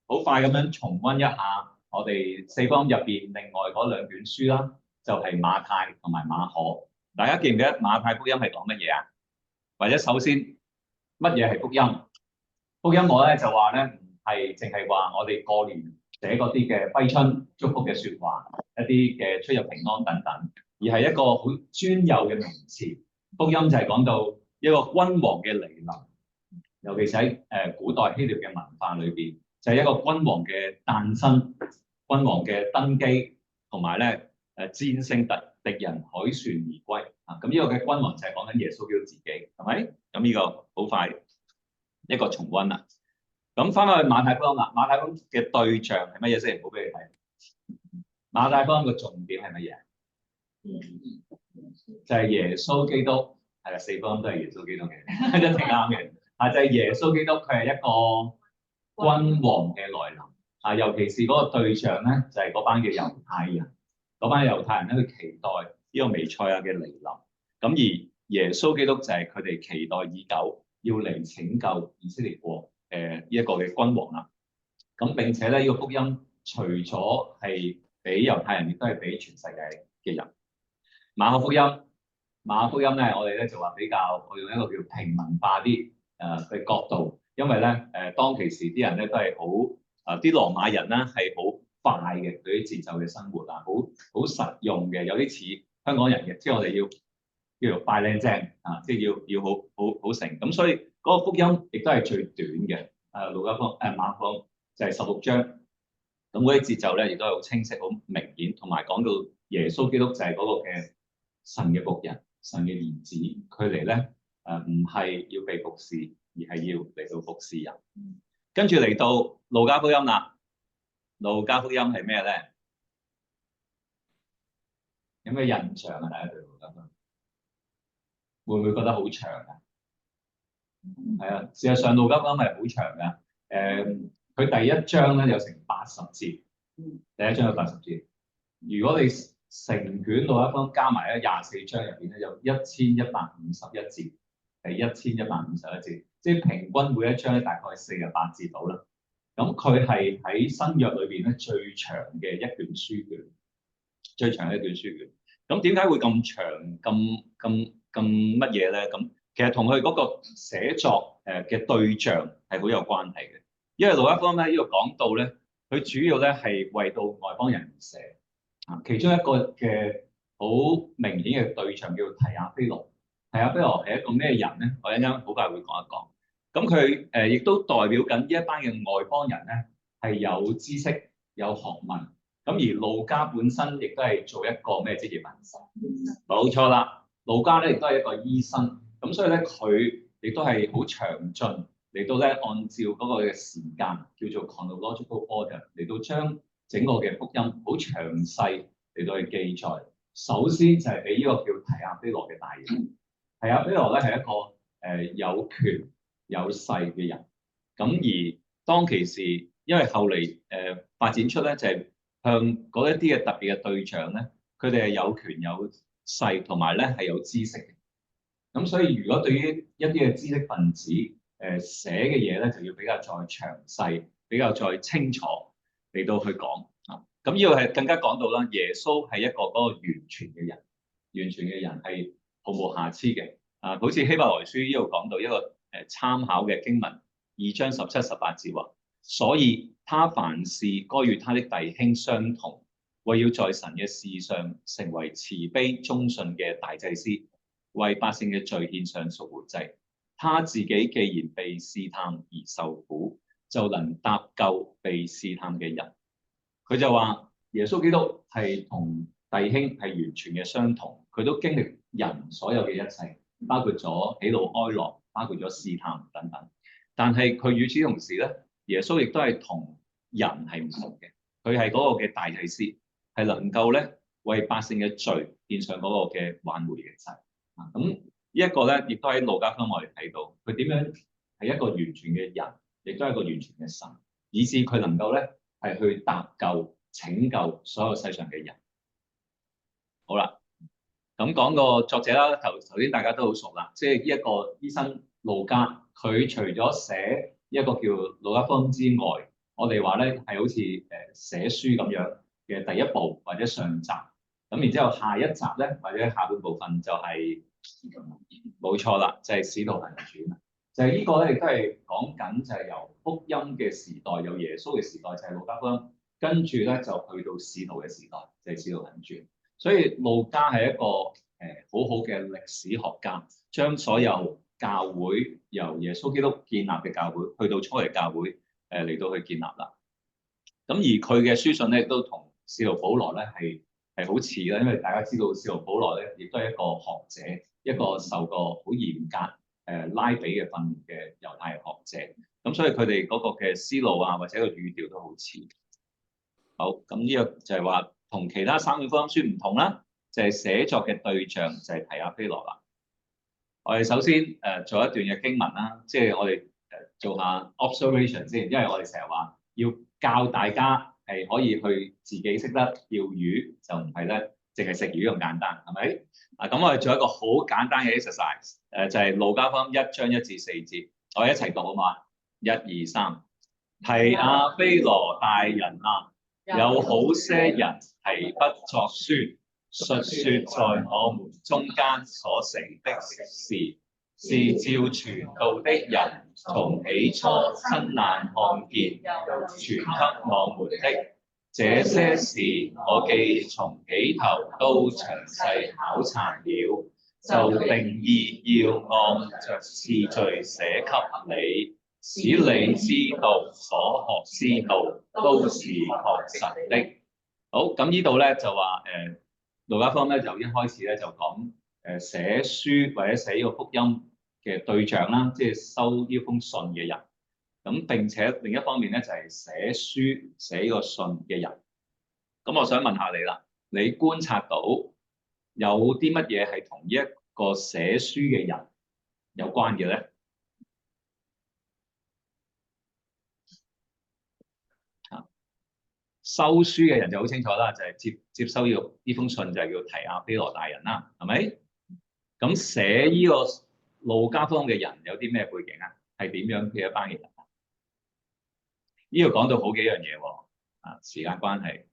好快咁樣重溫一下我哋4福音入邊另外嗰2卷書啦，就係馬太同埋馬可。大家記唔記得馬太福音係講乜嘢啊？或者首先乜嘢係福音？福音我咧就話咧唔係淨係話我哋過年寫嗰啲嘅揮春祝福嘅説話，一啲嘅出入平安等等，而係一個好專有嘅名詞。福音就係講到一個君王嘅嚟臨，尤其是喺古代希臘嘅文化裏邊，就係一個君王嘅誕生、君王嘅登基，同埋咧戰勝敵人凱旋而歸啊！咁呢個嘅君王就係講緊耶穌基督自己，係咪？咁呢個好快一個重溫啦。咁翻返去馬太福音啦，馬太福音嘅對象係乜嘢先？唔好俾你睇。馬太福音嘅重點係乜嘢？就係耶穌基督，係啦，4福音都係耶穌基督嘅，一定啱嘅。啊，就係耶穌基督，佢係一個君王嘅來臨。啊，尤其是嗰個對象咧，就係嗰班嘅猶太人。嗰班猶太人咧，佢期待呢個彌賽亞嘅嚟臨。咁而耶穌基督就係佢哋期待已久，要嚟拯救以色列國呢一個嘅君王啦。咁並且咧，呢個福音除咗係俾猶太人，亦都係俾全世界嘅人。馬可福音咧，我哋咧就話比較，我用一個叫平民化啲嘅角度，因為咧當其時啲人咧都係好啲羅馬人咧係好快嘅，對於節奏嘅生活啊，好實用嘅，有啲似香港人嘅，即係我哋要叫做快靚正啊，即係要好成。咁所以嗰個福音亦都係最短嘅。路加福音馬可福音就係16章，咁嗰啲節奏咧亦都係好清晰、好明顯，同埋講到耶穌基督就係嗰個嘅神嘅僕人、神嘅兒子，佢嚟咧唔係要被服侍，而係要嚟到服侍人。跟住嚟到路加福音啦。路加福音係咩咧？有咩印象啊？大家對路加福音會唔會覺得好長啊？係啊，事實上路加福音係好長噶。佢第一章咧有成80節，第一章有80節。如果你成卷路加福音加埋咧24章入邊咧有1151節，係1151節，即係平均每一章咧大概48節到啦。咁佢係喺新約裏邊咧最長嘅一卷書卷，最長嘅一卷書卷。咁點解會咁長咁乜嘢咧？咁其實同佢嗰個寫作嘅對象係好有關係嘅。因為路加福音咧呢個講到咧，佢主要咧係為到外邦人而寫啊。其中一個嘅好明顯嘅對象叫提亞非羅。提亞非羅係一個咩人咧？我一陣間好快會講一講。咁佢亦都代表緊呢一班嘅外邦人咧，係有知識、有學問。咁而路加本身亦都係做一個咩職業啊？冇錯啦，路加咧亦都係一個醫生。咁所以咧，佢亦都係好詳盡嚟到咧，按照嗰個嘅時間叫做 chronological order 嚟到將整個嘅福音好詳細嚟到去記載。首先就係俾呢個叫提亞非羅嘅大人。提亞非羅咧係一個有權有勢嘅人，咁而當其時，因為後嚟發展出咧就係向嗰一啲嘅特別嘅對象咧，佢哋係有權有勢，同埋咧係有知識嘅。咁所以如果對於一啲嘅知識分子寫嘅嘢咧，就要比較再詳細、比較再清楚嚟到去講啊。咁呢個係更加講到啦，耶穌係一個嗰個完全嘅人，完全嘅人係毫無瑕疵嘅。啊，好似希伯來書呢度講到一個參考嘅經文，2章17、18節話，所以他凡事該與他的弟兄相同，為要在神嘅事上成為慈悲忠信嘅大祭司，為百姓嘅罪獻上贖活祭。他自己既然被試探而受苦，就能搭救被試探嘅人。佢就話耶穌基督係同弟兄係完全嘅相同，佢都經歷人所有嘅一切，包括咗喜怒哀樂，包括咗試探等等。但係佢與此同時咧，耶穌亦都係同人係唔同嘅，佢係嗰個嘅大祭司，係能夠咧為百姓嘅罪獻上嗰個嘅挽回嘅祭。咁呢一個咧，亦都喺路加福音我哋睇到，佢點樣係一個完全嘅人，亦都係一個完全嘅神，以致佢能夠咧係去搭救、拯救所有世上嘅人。好啦，咁講個作者啦，頭先大家都好熟啦，即係呢一個醫生路加，佢除咗寫一個叫路加福音之外，我哋話咧係好似寫書咁樣嘅第一部或者上集，咁然之後下一集咧或者下半部分就係冇錯啦，就係《使徒行傳》，就係呢個咧亦都係講緊就係由福音嘅時代，由耶穌嘅時代就係路加福音，跟住咧就去到使徒嘅時代，就係《使徒行傳》。所以路加係一個好好嘅歷史學家，將所有教會由耶穌基督建立嘅教會，去到初期教會嚟到去建立啦。咁而佢嘅書信咧，亦都同使徒保羅咧係好似啦，因為大家知道使徒保羅咧，亦都係一個學者，一個受過好嚴格拉比嘅訓練嘅猶太學者。咁所以佢哋嗰個嘅思路啊，或者個語調都好似。好，咁呢個就係話同其他三卷福音書唔同啦，就係寫作嘅對象就係提阿非羅啦。我哋首先做一段嘅經文啦，即係我哋做下 observation 先，因為我哋成日話要教大家係可以去自己識得釣魚，就唔係咧淨係食魚咁簡單，係咪？啊，咁我哋做一個好簡單嘅 exercise，就係路加福音1章1至4節，我哋一齊讀好嘛？1、2、3，提阿非羅大人啊！有好些人提筆作書，述說在我們中間所成的事，是照傳道的人從起初親眼看見又傳給我們的。這些事我既從起頭都詳細考察了，就定意要按着次序寫給你，使你知道所學之道都是確實的。好，咁呢度咧就話路加福音咧就一開始咧就講寫書或者寫呢個福音嘅對象啦，即係收呢封信嘅人。咁並且另一方面咧就係寫書寫呢個信嘅人。咁我想問下你啦，你觀察到有啲乜嘢係同呢一個寫書嘅人有關嘅咧？收書嘅人就好清楚啦，就係接收呢封信就係叫提阿非羅大人啦，係咪？咁寫呢個路加福音嘅人有啲咩背景啊？係點樣嘅一班嘅人？呢度講到好幾樣嘢喎，啊，時間關係。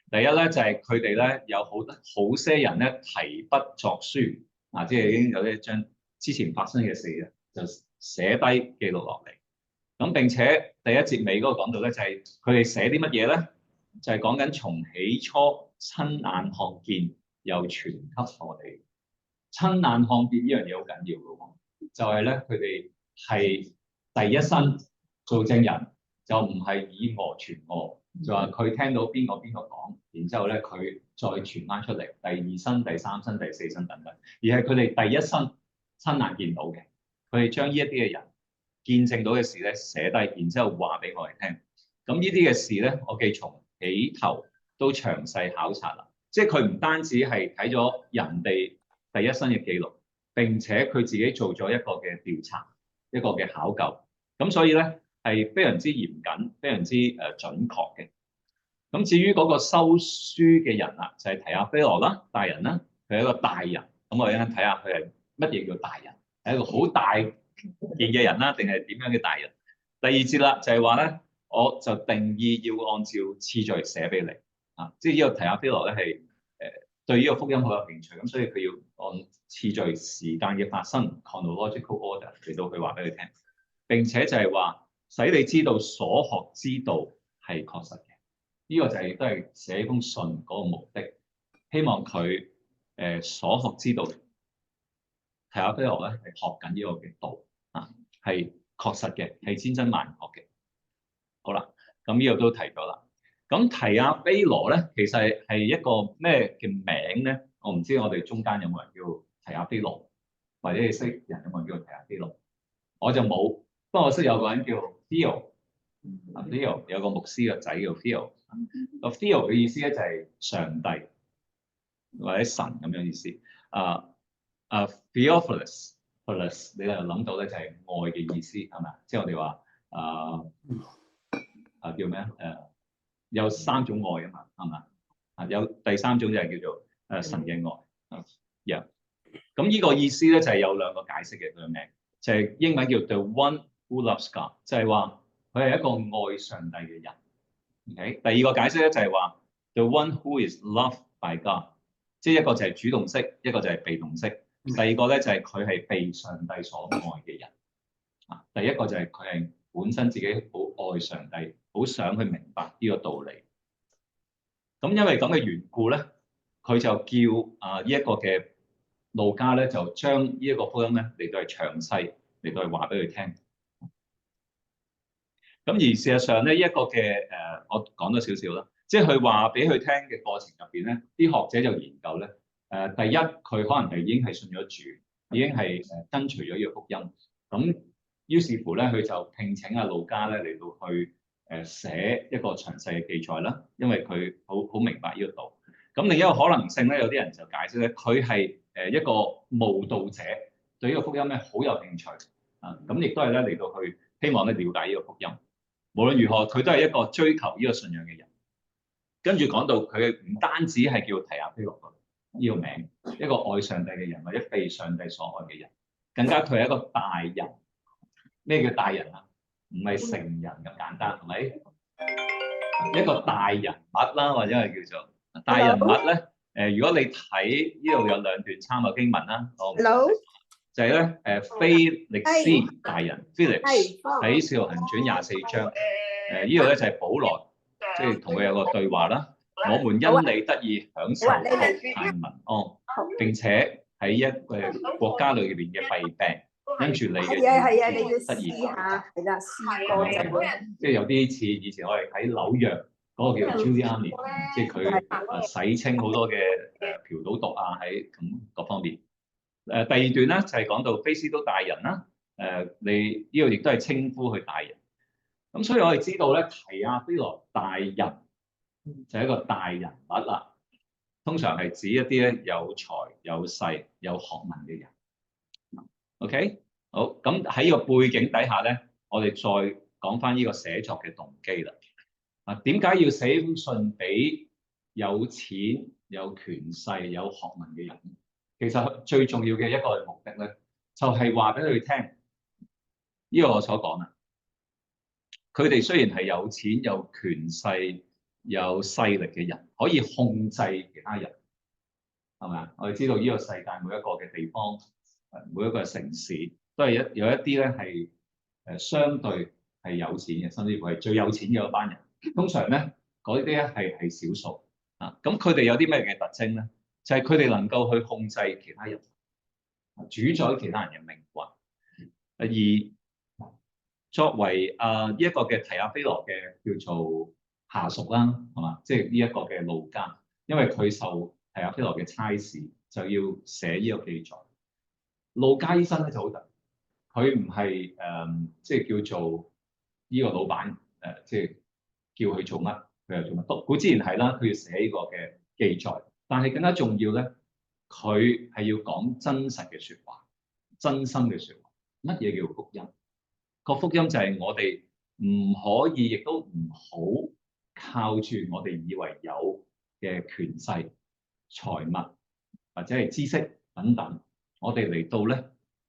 第一咧就係佢哋咧有好些人咧提筆作書，啊，即係已經有啲將之前發生嘅事咧就寫低記錄落嚟。咁並且第一節尾嗰個講到咧就係佢哋寫啲乜嘢咧？就係講緊從起初親眼看見又傳給我哋。親眼看見呢樣嘢好緊要嘅喎，就係咧佢哋係第一身做證人，就唔係以訛傳訛，就話佢聽到邊個講，然之後咧佢再傳翻出嚟，第二身、第三身、第四身等等，而係佢哋第一身親眼見到嘅，佢哋將呢一啲嘅人見證到嘅事咧寫低，然之後話俾我哋聽。咁呢啲嘅事咧，我記從起頭都詳細考察啦，即係佢唔單止係睇咗人哋第一身嘅記錄，並且佢自己做咗一個嘅調查，一個嘅考究，咁所以咧係非常之嚴謹、非常之準確嘅。咁至於嗰個收書嘅人啦，就係提阿非羅啦，大人啦，佢係一個大人。咁我哋一陣睇下佢係乜嘢叫大人，係一個好大件嘅人啦，定係點樣嘅大人？第二節啦，就係話咧，我就定義要按照次序寫俾你啊，即係呢個提阿非羅咧係對呢個福音好有興趣，咁所以佢要按次序時間嘅發生 chronological order 嚟到佢話俾佢聽，並且就係話使你知道所學之道係確實嘅。呢個就係都係寫封信嗰個目的，希望佢所學之道，提阿非羅咧係學緊呢個嘅道啊，係確實嘅，係千真萬確嘅。好啦，咁呢個都提咗啦。咁提阿非羅咧，其實係一個咩嘅名咧？我唔知我哋中間有冇人叫提阿非羅，或者你識人有冇人叫提阿非羅？我就冇，不過我識有個人叫 Theo。Theo 有個牧師嘅仔叫 Theo。個 Theo 嘅意思咧就係上帝或者神咁樣意思。Theophilus 你就諗到咧就係愛嘅意思係咪？即係我哋話叫咩有三種愛啊嘛係嘛？有第三種就係叫做神嘅愛。咁呢個意思咧就係有兩個解釋嘅佢嘅名，就係英文叫 The One Who Loves God， 就係話佢係一個愛上帝嘅人。Okay? 第二個解釋咧就係話 The One Who is Loved by God， 即係一個就係主動式，一個就係被動式。第二個咧就係佢係被上帝所愛嘅人。第一個就係佢係本身自己好愛上帝，好想去明白呢個道理。咁因為咁嘅緣故咧，佢就叫呢一個嘅路加咧，就將呢一個福音咧嚟到係詳細嚟到係話俾佢聽。咁而事實上咧，呢一個嘅我講咗少少啦，即係佢話俾佢聽嘅過程入邊咧，啲學者就研究咧，第一佢可能係已經係信咗主，已經係跟隨咗呢個福音。咁於是乎咧，佢就聘請阿路加咧嚟到去寫一個詳細嘅記載啦，因為佢好明白呢個道。咁另一個可能性咧，有啲人就解釋咧，佢係一個慕道者，對呢個福音咧好有興趣啊。咁亦都係咧嚟到去希望咧了解呢個福音。無論如何，佢都係一個追求呢個信仰嘅人。跟住講到佢唔單止係叫提阿非羅呢個名，一個愛上帝嘅人或者被上帝所愛嘅人，更加佢係一個大人。咩叫大人啊？唔係成人咁簡單，係咪？一個大人物啦，或者係叫做大人物咧。如果你睇呢度有兩段參考經文啦，就係咧菲力斯大人 Philip 喺《使徒行傳》24章。呢度咧就係保羅，即係同佢有個對話啦。我們因你得以享受國泰民安，並且喺一個國家裏邊嘅弊病，跟住你嘅你要得以試下，係啦，試過即係有啲似以前我哋喺紐約嗰個叫 Giuliani，即係佢洗清好多嘅嫖賭毒啊喺咁各方面。第二段咧就係講到非斯都大人啦。你呢個亦都係稱呼佢大人。咁所以我哋知道咧，提阿非羅大人就係一個大人物啦。通常係指一啲咧有才有勢有學問嘅人。OK， 好，咁喺呢個背景底下咧，我哋再講翻呢個寫作嘅動機啦。點解要寫封信俾有錢有權勢有學問嘅人？其實最重要嘅一個目的咧，就係話俾佢聽，呢個我所講啦。佢哋雖然係有錢有權勢有勢力嘅人，可以控制其他人，係咪啊？我哋知道呢個世界每一個嘅地方，每一個城市都係有一啲咧係相對係有錢嘅，甚至乎係最有錢嘅一班人。通常咧嗰啲咧係少數啊。咁佢哋有啲咩嘅特徵咧？就係佢哋能夠去控制其他人，主宰其他人嘅命運。而作為呢一個嘅提阿非羅嘅叫做下屬啦，係嘛？即係呢一個嘅路加，因為佢受提阿非羅嘅差事，就要寫呢個記載。路加醫生咧就好特別，佢唔係即係叫做呢個老闆即係叫佢做乜佢又做乜。都固之然係啦，佢要寫呢個嘅記載。但係更加重要咧，佢係要講真實嘅説話，真心嘅説話。乜嘢叫福音？個福音就係我哋唔可以，亦都唔好靠住我哋以為有嘅權勢、財物或者係知識等等，我哋嚟到咧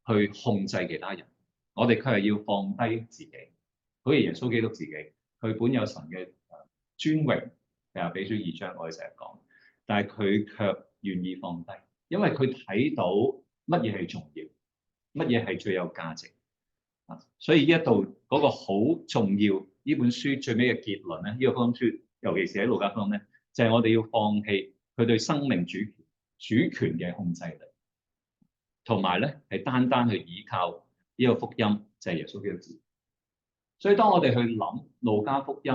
去控制其他人，我哋卻係要放低自己，好似耶穌基督自己，佢本有神嘅尊榮，腓立比書2章我哋成日講，但係佢卻願意放低，因為佢睇到乜嘢係重要，乜嘢係最有價值啊！所以呢一度嗰個好重要，呢本書最尾嘅結論咧，呢個福音書，尤其是喺路加福音咧，就係我哋要放棄佢對生命主權嘅控制力，同埋咧係單單去依靠呢個福音，就係耶穌基督自己。所以當我哋去諗路加福音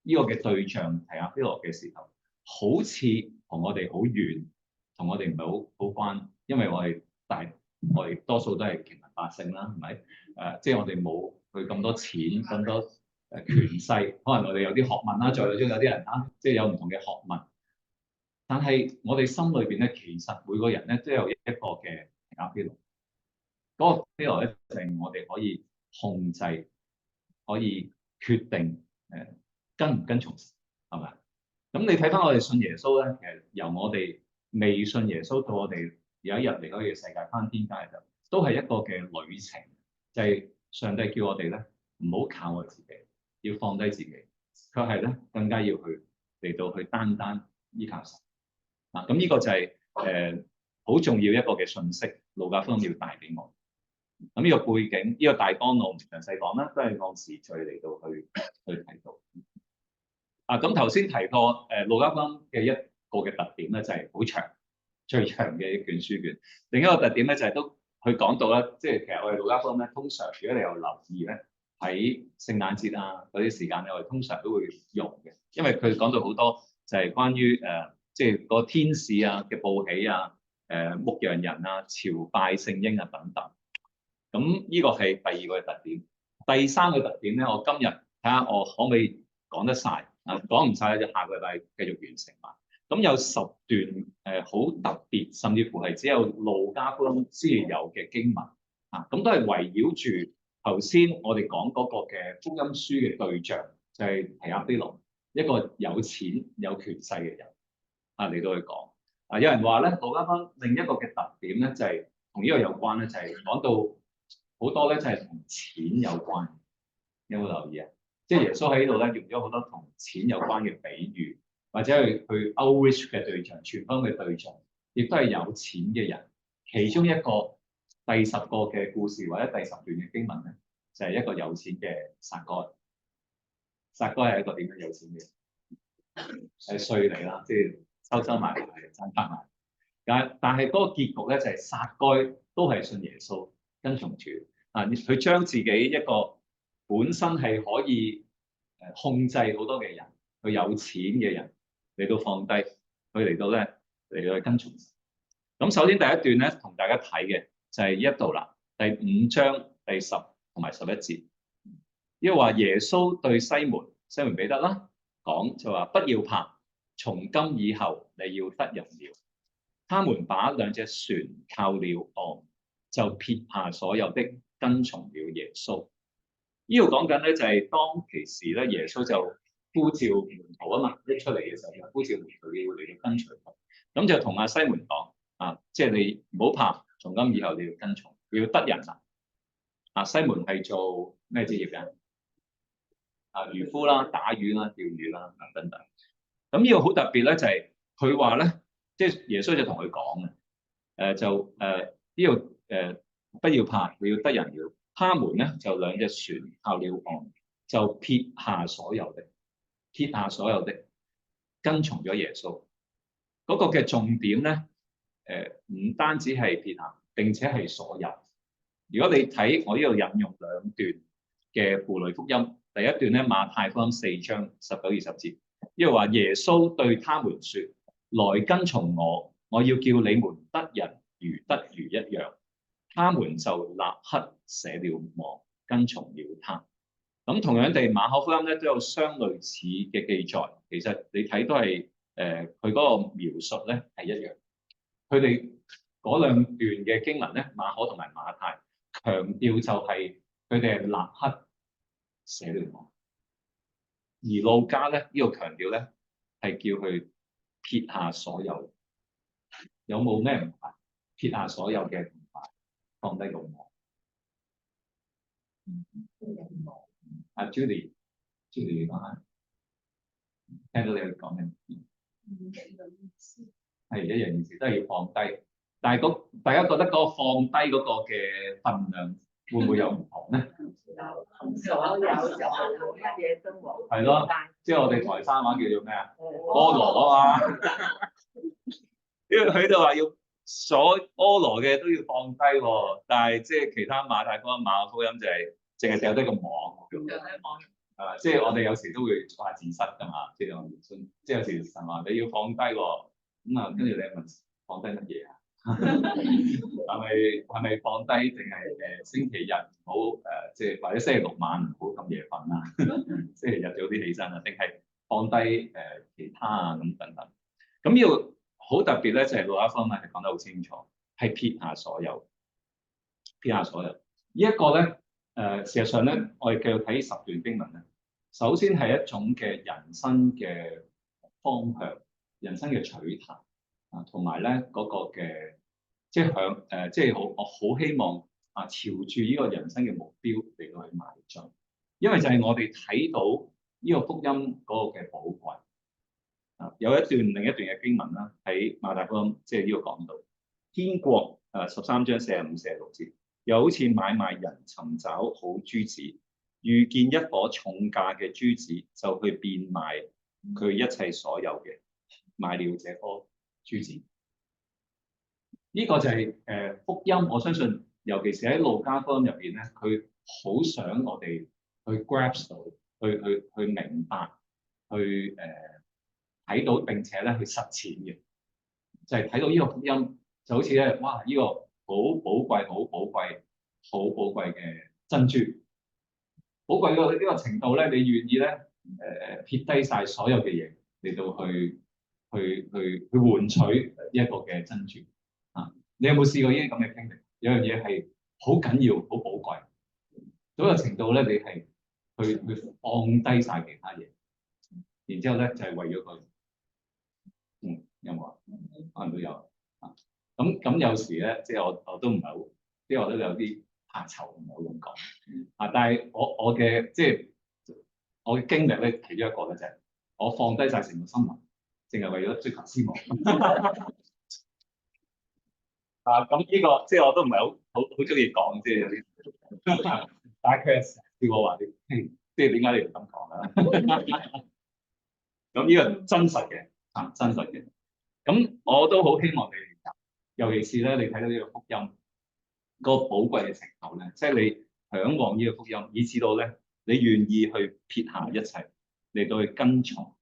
呢個嘅對象提阿非羅嘅時候，好似同我哋好遠，同我哋唔係好關，因為我哋多數都係平民百姓啦，係咪？即係我哋冇佢咁多錢、咁多權勢，可能我哋有啲學問啦，在座中有啲人啊，即係有唔同嘅學問。但係我哋心裏邊咧，其實每個人咧都有一個嘅提阿非羅，嗰個非羅咧就係我哋可以控制、可以決定跟唔跟從，係咪？咁你睇翻我哋信耶穌咧，其實由我哋未信耶穌到我哋有一日離開嘅世界翻天家嘅時候，都係一個嘅旅程，就係上帝叫我哋咧唔好靠我自己，要放低自己，卻係咧更加要去嚟到去單單依靠神。咁呢個就係好重要一個嘅信息，路加福音要帶俾我。咁呢個背景，呢個大綱我唔詳細講啦，都係按時序嚟到去睇到。咁頭先提過路加福音嘅一個嘅特點咧，就係好長，最長嘅一卷書卷。另一個特點咧就係都佢講到啦，即係其實我哋路加福音咧，通常如果你有留意咧，喺聖誕節啊嗰啲時間咧，我哋通常都會用嘅，因為佢講到好多就係關於即係個天使啊嘅報喜啊，牧羊人啊朝拜聖嬰啊等等。咁呢個係第二個嘅特點。第三個特點咧，我今日睇下我可唔可以講得晒。講唔晒就下個禮拜繼續完成嘛。咁有10段好特別，甚至乎係只有路加福音先有嘅經文啊。咁都係圍繞住頭先我哋講嗰個嘅福音書嘅對象，就係提阿非羅，一個有錢有權勢嘅人啊嚟到去講。有人話咧，路加福音另一個嘅特點咧，就係同呢個有關咧，就係講到好多咧，就係同錢有關。有冇留意啊？即係耶穌喺呢度咧，用咗好多同錢有關嘅比喻，或者係去 outreach 嘅對象、傳福音嘅對象，亦都係有錢嘅人。其中一個第10個嘅故事或者第10段嘅經文咧，就係一個有錢嘅撒該。撒該係一個點樣有錢嘅人？係稅吏啦，即係收埋賺翻埋。但係嗰個結局咧，就係撒該都係信耶穌，跟從主啊！佢將自己一個本身係可以控制好多嘅人，佢有錢嘅人嚟到放低，佢嚟到去跟從。咁首先第一段咧，同大家睇嘅就係呢一度啦，第5章第10同埋11節，因為話耶穌對西門彼得啦講就話：不要怕，從今以後你要得人了。他們把2隻船靠了岸，就撇下所有的，跟從了耶穌。呢度講緊咧就係當其時咧，耶穌就呼召門徒啊嘛，一出嚟嘅時候就呼召門徒要嚟到跟隨佢，咁就同阿西門講啊，即係你唔好怕，從今以後你要跟從，你要得人啦。西門係做咩職業嘅？漁夫啦、打魚啦、釣魚啦等等。咁呢個好特別咧，就係佢話咧，即係耶穌就同佢講嘅，呢度不要怕，你要得人了。他們咧就2隻船靠了岸，就撇下所有的，跟從咗耶穌。嗰個嘅重點咧，唔單止係撇下，並且係所有。如果你睇我呢度引用2段嘅符類福音，第一段咧馬太福音4章19、20節，因為話耶穌對他們說：來跟從我，我要叫你們得人如得魚一樣。他們就立刻捨了網，跟從了他。咁同樣地，馬可福音咧都有相類似嘅記載。其實你睇都係佢嗰個描述咧係一樣。佢哋嗰2段嘅經文咧，馬可同埋馬太強調就係佢哋係立刻捨了網。而路加咧呢個強調咧係叫佢撇下所有，有冇咩唔快？撇下所有嘅唔快，放低個我。阿 Judy 你講下，聽到你講嘅係一樣意思，都係要放低。但係大家覺得嗰個放低嗰個嘅分量會唔會有唔同咧？係咯，即係我哋台山話叫做咩啊？菠蘿啊嘛，因為佢就話要所菠蘿嘅都要放低喎，但係即係其他馬太福音、馬可福音就係淨係掉低個網。即係我哋有時都會話自失㗎嘛，即係我哋信，即係有時神話你要放低喎，咁啊跟住你問放低乜嘢啊？係咪放低定係星期日唔好即係或者星期六晚唔好咁夜瞓啊？星期日早啲起身啊？定係放低其他啊咁等等？咁呢個好特別咧，就係路加福音係講得好清楚，係撇下所有，撇下所有。呢一個咧事實上咧，我哋繼續睇10段經文咧。首先係一種嘅人生嘅方向、人生嘅取態啊，同埋咧嗰個嘅即係即係我好希望啊，朝住呢個人生嘅目標嚟到去邁進，因為就係我哋睇到呢個福音嗰個嘅寶貴啊。有另一段嘅經文啦，喺馬太福音即係呢個講到天國13章45、46節，又好似買賣人尋找好珠子，遇見一顆重價嘅珠子，就去變賣佢一切所有嘅，買了這顆珠子。呢個就係福音，我相信尤其是喺路加福音入邊咧，佢好想我哋去 grasp 到，去明白，去睇到並且咧去實踐嘅，就係睇到呢個福音就好似咧，哇！呢個好寶貴、好寶貴、好寶貴嘅珍珠。寶貴到呢個程度咧，你願意咧撇低晒所有嘅嘢嚟到去換取一個嘅珍珠啊！你有冇試過呢啲咁嘅經歷？有樣嘢係好緊要、好寶貴，到個程度咧，你係去放低晒其他嘢，然之後咧就係為咗佢。有冇啊？可能都有啊。咁有時咧，即係我都唔係好，即係我都有啲怕醜，唔好咁講啊。但係我嘅即係我嘅經歷咧，其中一個咧就係我放低晒成個新聞，淨係為咗追求絲毛啊。咁呢個即係我都唔係好中意講，即係有啲但係佢叫我話你，即係點解你唔咁講啊？咁呢個真實嘅啊，真實嘅。咁我都好希望你哋，尤其是咧，你睇到呢個福音個寶貴嘅程度咧，即係你嚮往呢個福音，以至到咧你願意去撇下一切嚟到去跟從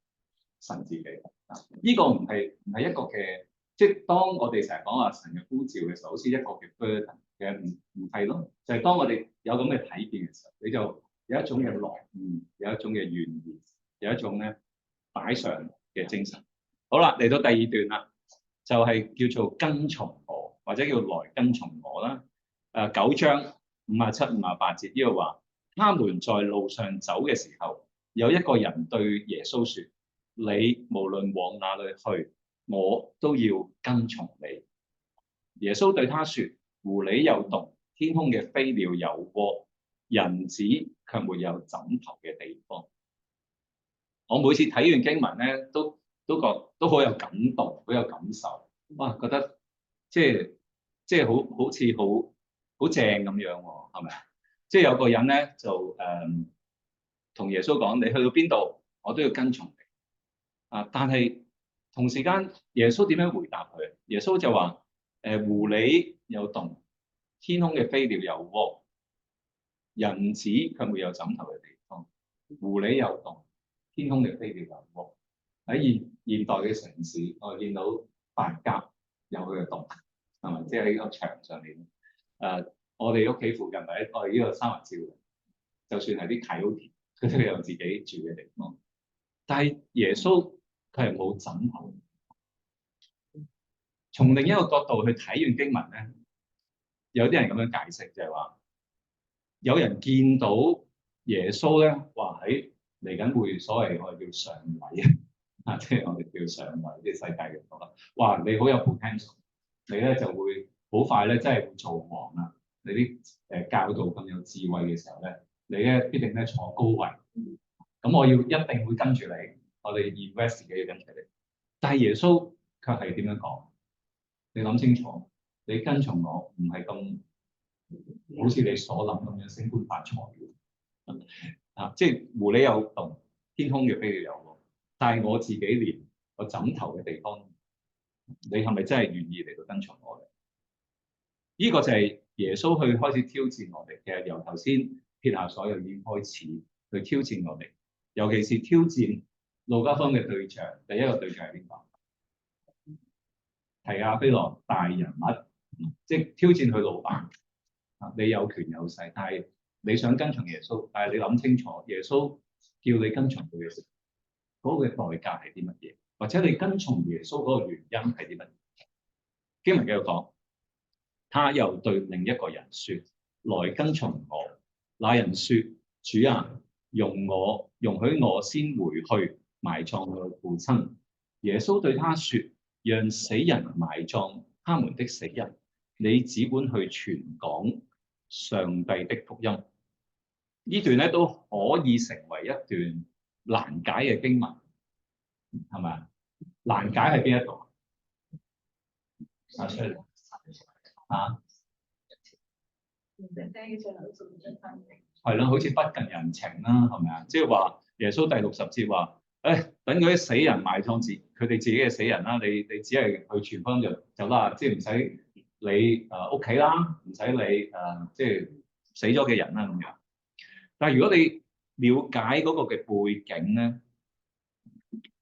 神自己。呢個唔係一個嘅，即係當我哋成日講話神嘅呼召嘅時候，好似一個嘅 burden 嘅，唔係咯，就係當我哋有咁嘅體驗嘅時候，你就有一種嘅樂意，有一種嘅願意，有一種咧擺上嘅精神。好啦，嚟到第二段啦，就係叫做跟從我，或者叫來跟從我啦。9章57、58節呢度話，他們在路上走嘅時候，有一個人對耶穌說：你無論往哪裏去，我都要跟從你。耶穌對他說：狐狸有洞，天空嘅飛鳥有窩，人子卻沒有枕頭嘅地方。我每次睇完經文咧，都好有感動，好有感受。哇，覺得即係好似好正咁樣喎，係咪啊？即係有個人咧就同耶穌講：你去到邊度，我都要跟從你。啊！但係同時間，耶穌點樣回答佢？耶穌就話：狐狸有洞，天空嘅飛鳥有窩，人子卻沒有枕頭嘅地方。狐狸有洞，天空嘅飛鳥有窩。喺現代嘅城市，我哋見到白鴿有佢嘅洞，係咪？即係喺個牆上面。我哋屋企附近或者我哋呢個三環照，就算係啲 coyote，佢都有自己住嘅地方。但係耶穌佢係冇枕頭。從另一個角度去睇完經文咧，有啲人咁樣解釋，就係話有人見到耶穌咧話喺嚟緊會所謂我哋叫上位啊，即係我哋叫上位啲世界嘅講法。哇！你好有 potential，你咧就會好快咧，真係會做王啦。你啲教導咁有智慧嘅時候咧，你咧必定咧坐高位。咁我要一定會跟住你，我哋 invest 嘅要跟住你。但係耶穌卻係點樣講？你諗清楚，你跟從我唔係咁好似你所諗咁樣升官發財啊！即係狐狸有洞，天空嘅飛鳥有窩，但係我自己連個枕頭嘅地方，你係咪真係願意嚟到跟從我咧？呢個就係耶穌去開始挑戰我哋。其實由頭先撇下所有已經開始去挑戰我哋，尤其是挑戰路加福音嘅對象。第一個對象係邊個？係亞非羅大人物，即係挑戰佢老闆。你有權有勢，但係你想跟從耶穌，但係你諗清楚，耶穌叫你跟從佢嘅時候，嗰個嘅代價係啲乜嘢？或者你跟從耶穌嗰個原因係啲乜嘢？經文繼續講，他又對另一個人説：來跟從我。那人説：主啊，容許我先回去埋葬我的父親。耶穌對他説：讓死人埋葬他們的死人，你只管去傳講上帝的福音。呢段咧都可以成為一段難解嘅經文，係咪啊？難解係邊一度？打出嚟啊！係咯，好似不近人情啦，係咪啊？即係話耶穌第60節話：等嗰啲死人埋葬佢哋自己嘅死人啦，你只係去傳福音就啦，即係唔使理屋企啦，唔使理即係死咗嘅人啦咁樣。但係如果你了解嗰個嘅背景咧，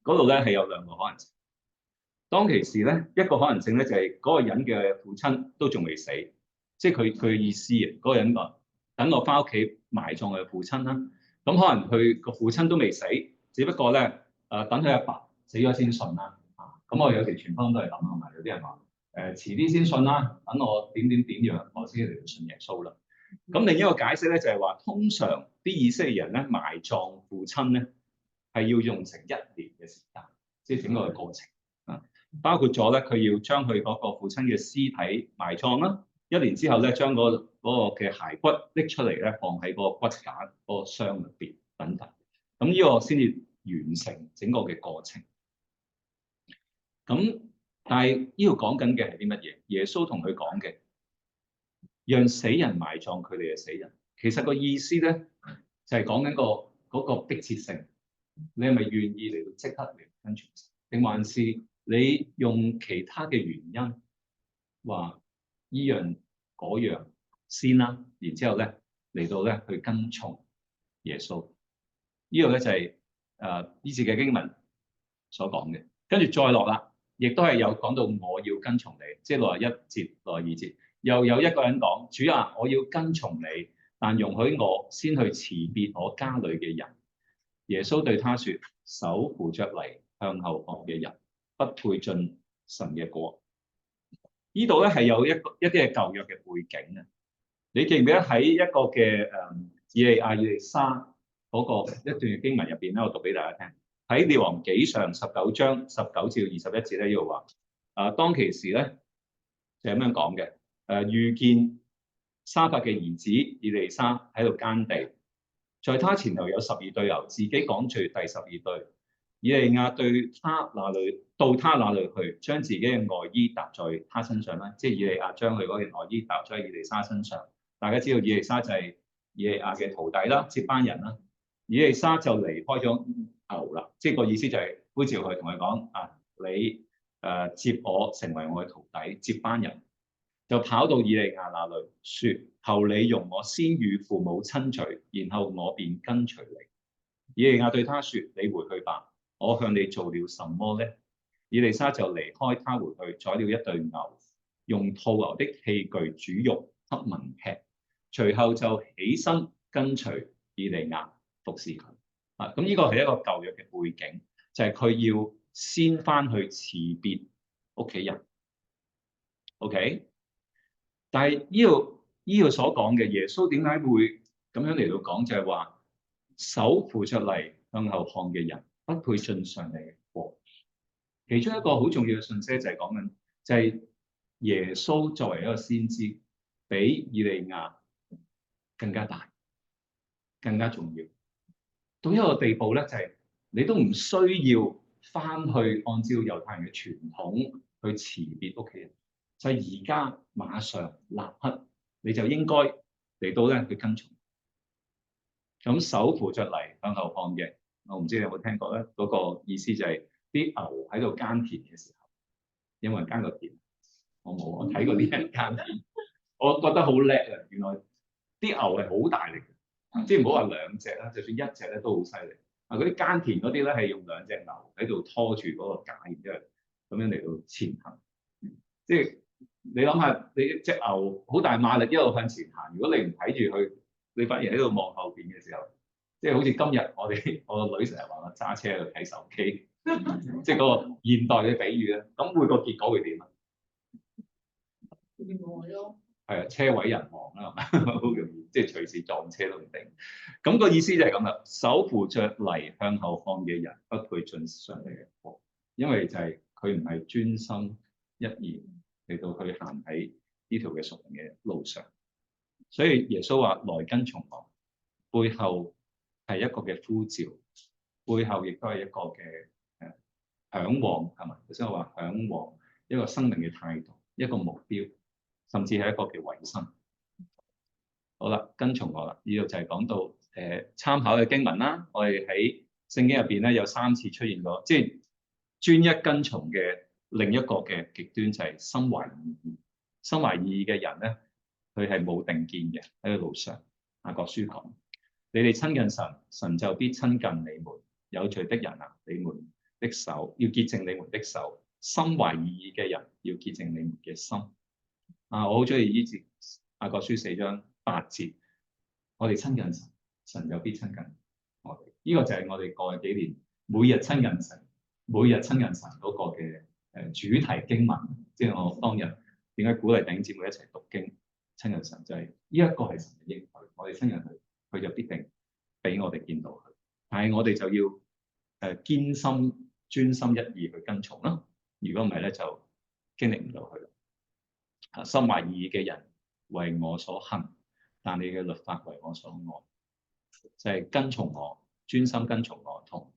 嗰度咧係有兩個可能性。當其時咧，一個可能性咧就係嗰個人嘅父親都仲未死，即係佢嘅意思啊。嗰個人話：等我翻屋企埋葬佢嘅父親啦。咁可能佢個父親都未死，只不過咧等佢阿爸死咗先信啦。咁我有時傳福音都係咁啊嘛。有啲人話遲啲先信啦，等我點樣，我先嚟信耶穌啦。咁另一個解釋咧就係話，通常啲以色列人咧埋葬父親咧係要用成1年嘅時間，即係整個嘅過程啊。包括咗咧，佢要將佢嗰個父親嘅屍體埋葬啦，1年之後咧，將嗰個嘅骸骨拎出嚟咧，放喺嗰個骨架嗰個箱入邊等等。咁呢個先至完成整個嘅過程。咁但係呢度講緊嘅係啲乜嘢？耶穌同佢講嘅，讓死人埋葬佢哋嘅死人。其實個意思咧就係講緊嗰個迫切性。你係咪願意嚟到即刻嚟跟住，定還是你用其他嘅原因話依樣嗰樣先啦，然之後咧嚟到咧去跟從耶穌？呢個咧就係呢節嘅經文所講嘅。跟住再落啦，亦都係有講到我要跟從你，即係61節、62節，又有一個人講：主啊，我要跟從你，但容許我先去辭別我家裏嘅人。耶穌對他說：手扶着犁向後看嘅人，不配進神嘅國。呢度咧係有一啲嘅舊約嘅背景啊。你記唔記得喺一個嘅以利亞、以利沙嗰個一段嘅經文入邊咧？我讀俾大家聽。喺列王紀上19章19至21節咧，呢度話當其時咧就咁樣講嘅。遇見沙法嘅兒子以利沙喺度耕地，在他前頭有12對牛，自己趕住第12對。以利亞到他那裏去，將自己嘅外衣搭在他身上啦，即係以利亞將佢嗰件外衣搭咗喺以利沙身上。大家知道以利沙就係以利亞嘅徒弟啦、接班人啦。以利沙就離開咗牛啦，即係個意思就係呼召佢，同佢講你接我成為我嘅徒弟接班人，就跑到以利亞那裏説：求你容我先與父母親聚，然後我便跟隨你。以利亞對他説：你回去吧，我向你做了什麼呢？以利沙就離開他回去，宰了一對牛，用套牛的器具煮肉給民吃，隨後就起身跟隨以利亞服侍佢。咁呢個係一個舊約嘅背景，就係佢要先翻去辭別屋企人。OK， 但係呢度所講嘅耶穌點解會咁樣嚟到講？就係話手扶着犁向後看嘅人，不配進上帝嘅國。其中一個好重要嘅信息就係講緊，就係耶穌作為一個先知，比以利亞更加大、更加重要。到一個地步咧，就係你都唔需要翻去按照猶太人嘅傳統去辭別屋企人，就係而家馬上立刻你就應該嚟到咧去跟從。咁手扶着犁向後看嘅，我唔知你有冇聽過咧？嗰個意思就係啲牛喺度耕田嘅時候，有冇人耕過田？我冇，我睇過啲人耕田，我覺得好叻啊！原來啲牛係好大力嘅，即係唔好話兩隻啦，就算一隻咧都好犀利。啊，嗰啲耕田嗰啲咧係用兩隻牛喺度拖住嗰個架，然之後咁樣嚟到前行。即係你諗下，你隻牛好大馬力一路向前行，如果你唔睇住佢，你反而喺度望後邊嘅時候，即係好似今日我個女成日話我揸車喺度睇手機，即係嗰個現代嘅比喻咧，咁會個結果會點啊？係啊，車毀人亡啦，係咪？好容易，即係隨時撞車都唔定。咁個意思就係咁啦，手扶着犁向後看嘅人，不配進上帝嘅國，因為就係佢唔係專心一意嚟到去行喺呢條嘅屬靈嘅路上。所以耶穌話：來跟從我，背後係一個嘅呼召，背後亦都係一個嘅嚮往，係咪？頭先我話嚮往一個生命嘅態度，一個目標，甚至係一個嘅委身。好啦，跟從我啦，呢度就係講到參考嘅經文啦。我哋喺聖經入邊咧有3次出現過，即係專一跟從嘅另一個嘅極端就係心懷二意。心懷二意嘅人咧，佢係冇定見嘅喺個路上。雅各書講：你哋親近神，神就必親近你們。有罪的人啊，你們的手要潔淨你們的手；心懷二意嘅人要潔淨你們嘅心。我好中意呢節雅各書4章8節，我哋親近神，神就必親近我哋。呢個就係我哋過去幾年每日親近神、每日親近神嗰個嘅主題經文。即係我當日點解鼓勵弟兄姊妹一齊讀經親近神，就係呢一個係神嘅應許。我哋親近佢，佢就必定俾我哋見到佢。但係我哋就要堅心、專心一意去跟從啦。如果唔係咧，就經歷唔到佢。心懷二意嘅人為我所恨，但你嘅律法為我所愛，就係跟從我，專心跟從我，同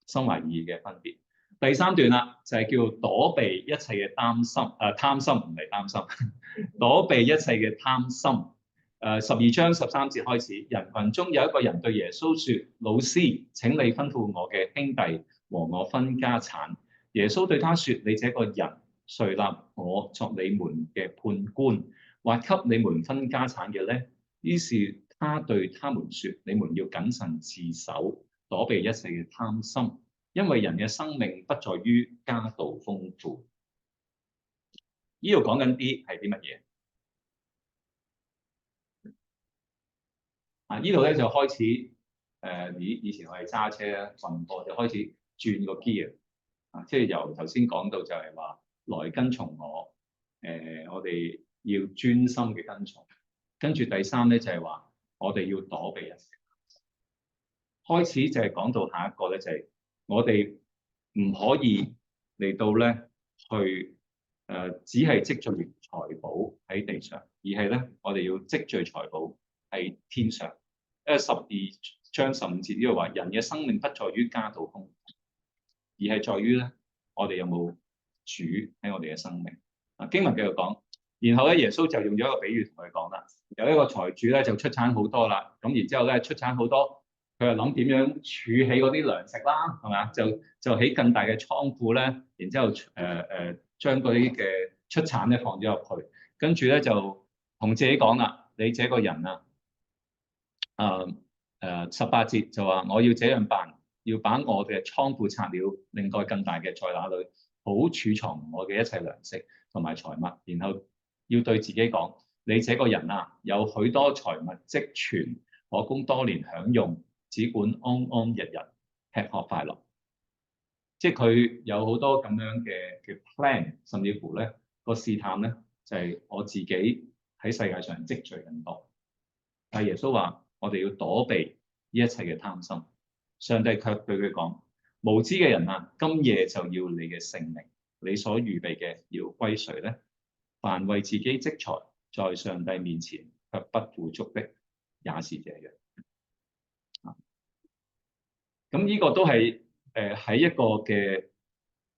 心懷二意嘅分別。第3段啦，就係叫躲避一切嘅貪心，貪心唔係擔心，躲避一切嘅貪心。12章13節開始，人群中有一個人對耶穌說：老師，請你吩咐我嘅兄弟和我分家產。耶穌對他說：你這個人，誰立我作你們嘅判官，或給你們分家產嘅呢？於是他對他們說：你們要謹慎自守，躲避一切嘅貪心，因為人嘅生命不在於家道豐富。呢度講緊啲係啲乜嘢？呢度咧就開始以前我哋揸車咧運貨就開始轉個 gear 即係由頭先講到就係話來跟從我，我哋要專心嘅跟從。跟住第3咧就係話我哋要躲避一切。開始就係講到下一個咧就係我哋唔可以嚟到咧去只係積聚財寶喺地上，而係咧我哋要積聚財寶喺天上。12章15節呢度話：人嘅生命不在於家道豐富，而係在於咧我哋有冇主喺我哋嘅生命。經文繼續講，然後咧耶穌就用咗一個比喻同佢講啦。有一個財主咧就出產好多啦，咁然之後咧出產好多，佢就諗點樣儲起嗰啲糧食啦，係嘛？就起更大嘅倉庫咧，然之後將嗰啲嘅出產咧放咗入去，跟住咧就同自己講啦：你這個人啊！18節就話：我要這樣辦，要把我嘅倉庫拆了，另蓋更大嘅在那裏，好儲藏我嘅一切糧食同埋財物。然後要對自己講：你這個人啊，有許多財物積存，可供多年享用，只管安安逸逸吃喝快樂。即係佢有好多咁樣嘅 plan，甚至乎咧個試探咧就係我自己喺世界上積聚更多。但係耶穌話：我哋要躲避呢一切嘅貪心，上帝卻對佢講：無知嘅人啊，今夜就要你嘅性命，你所預備嘅要歸誰呢？凡為自己積財，在上帝面前卻不富足的，也是這樣。咁呢個都係喺一個嘅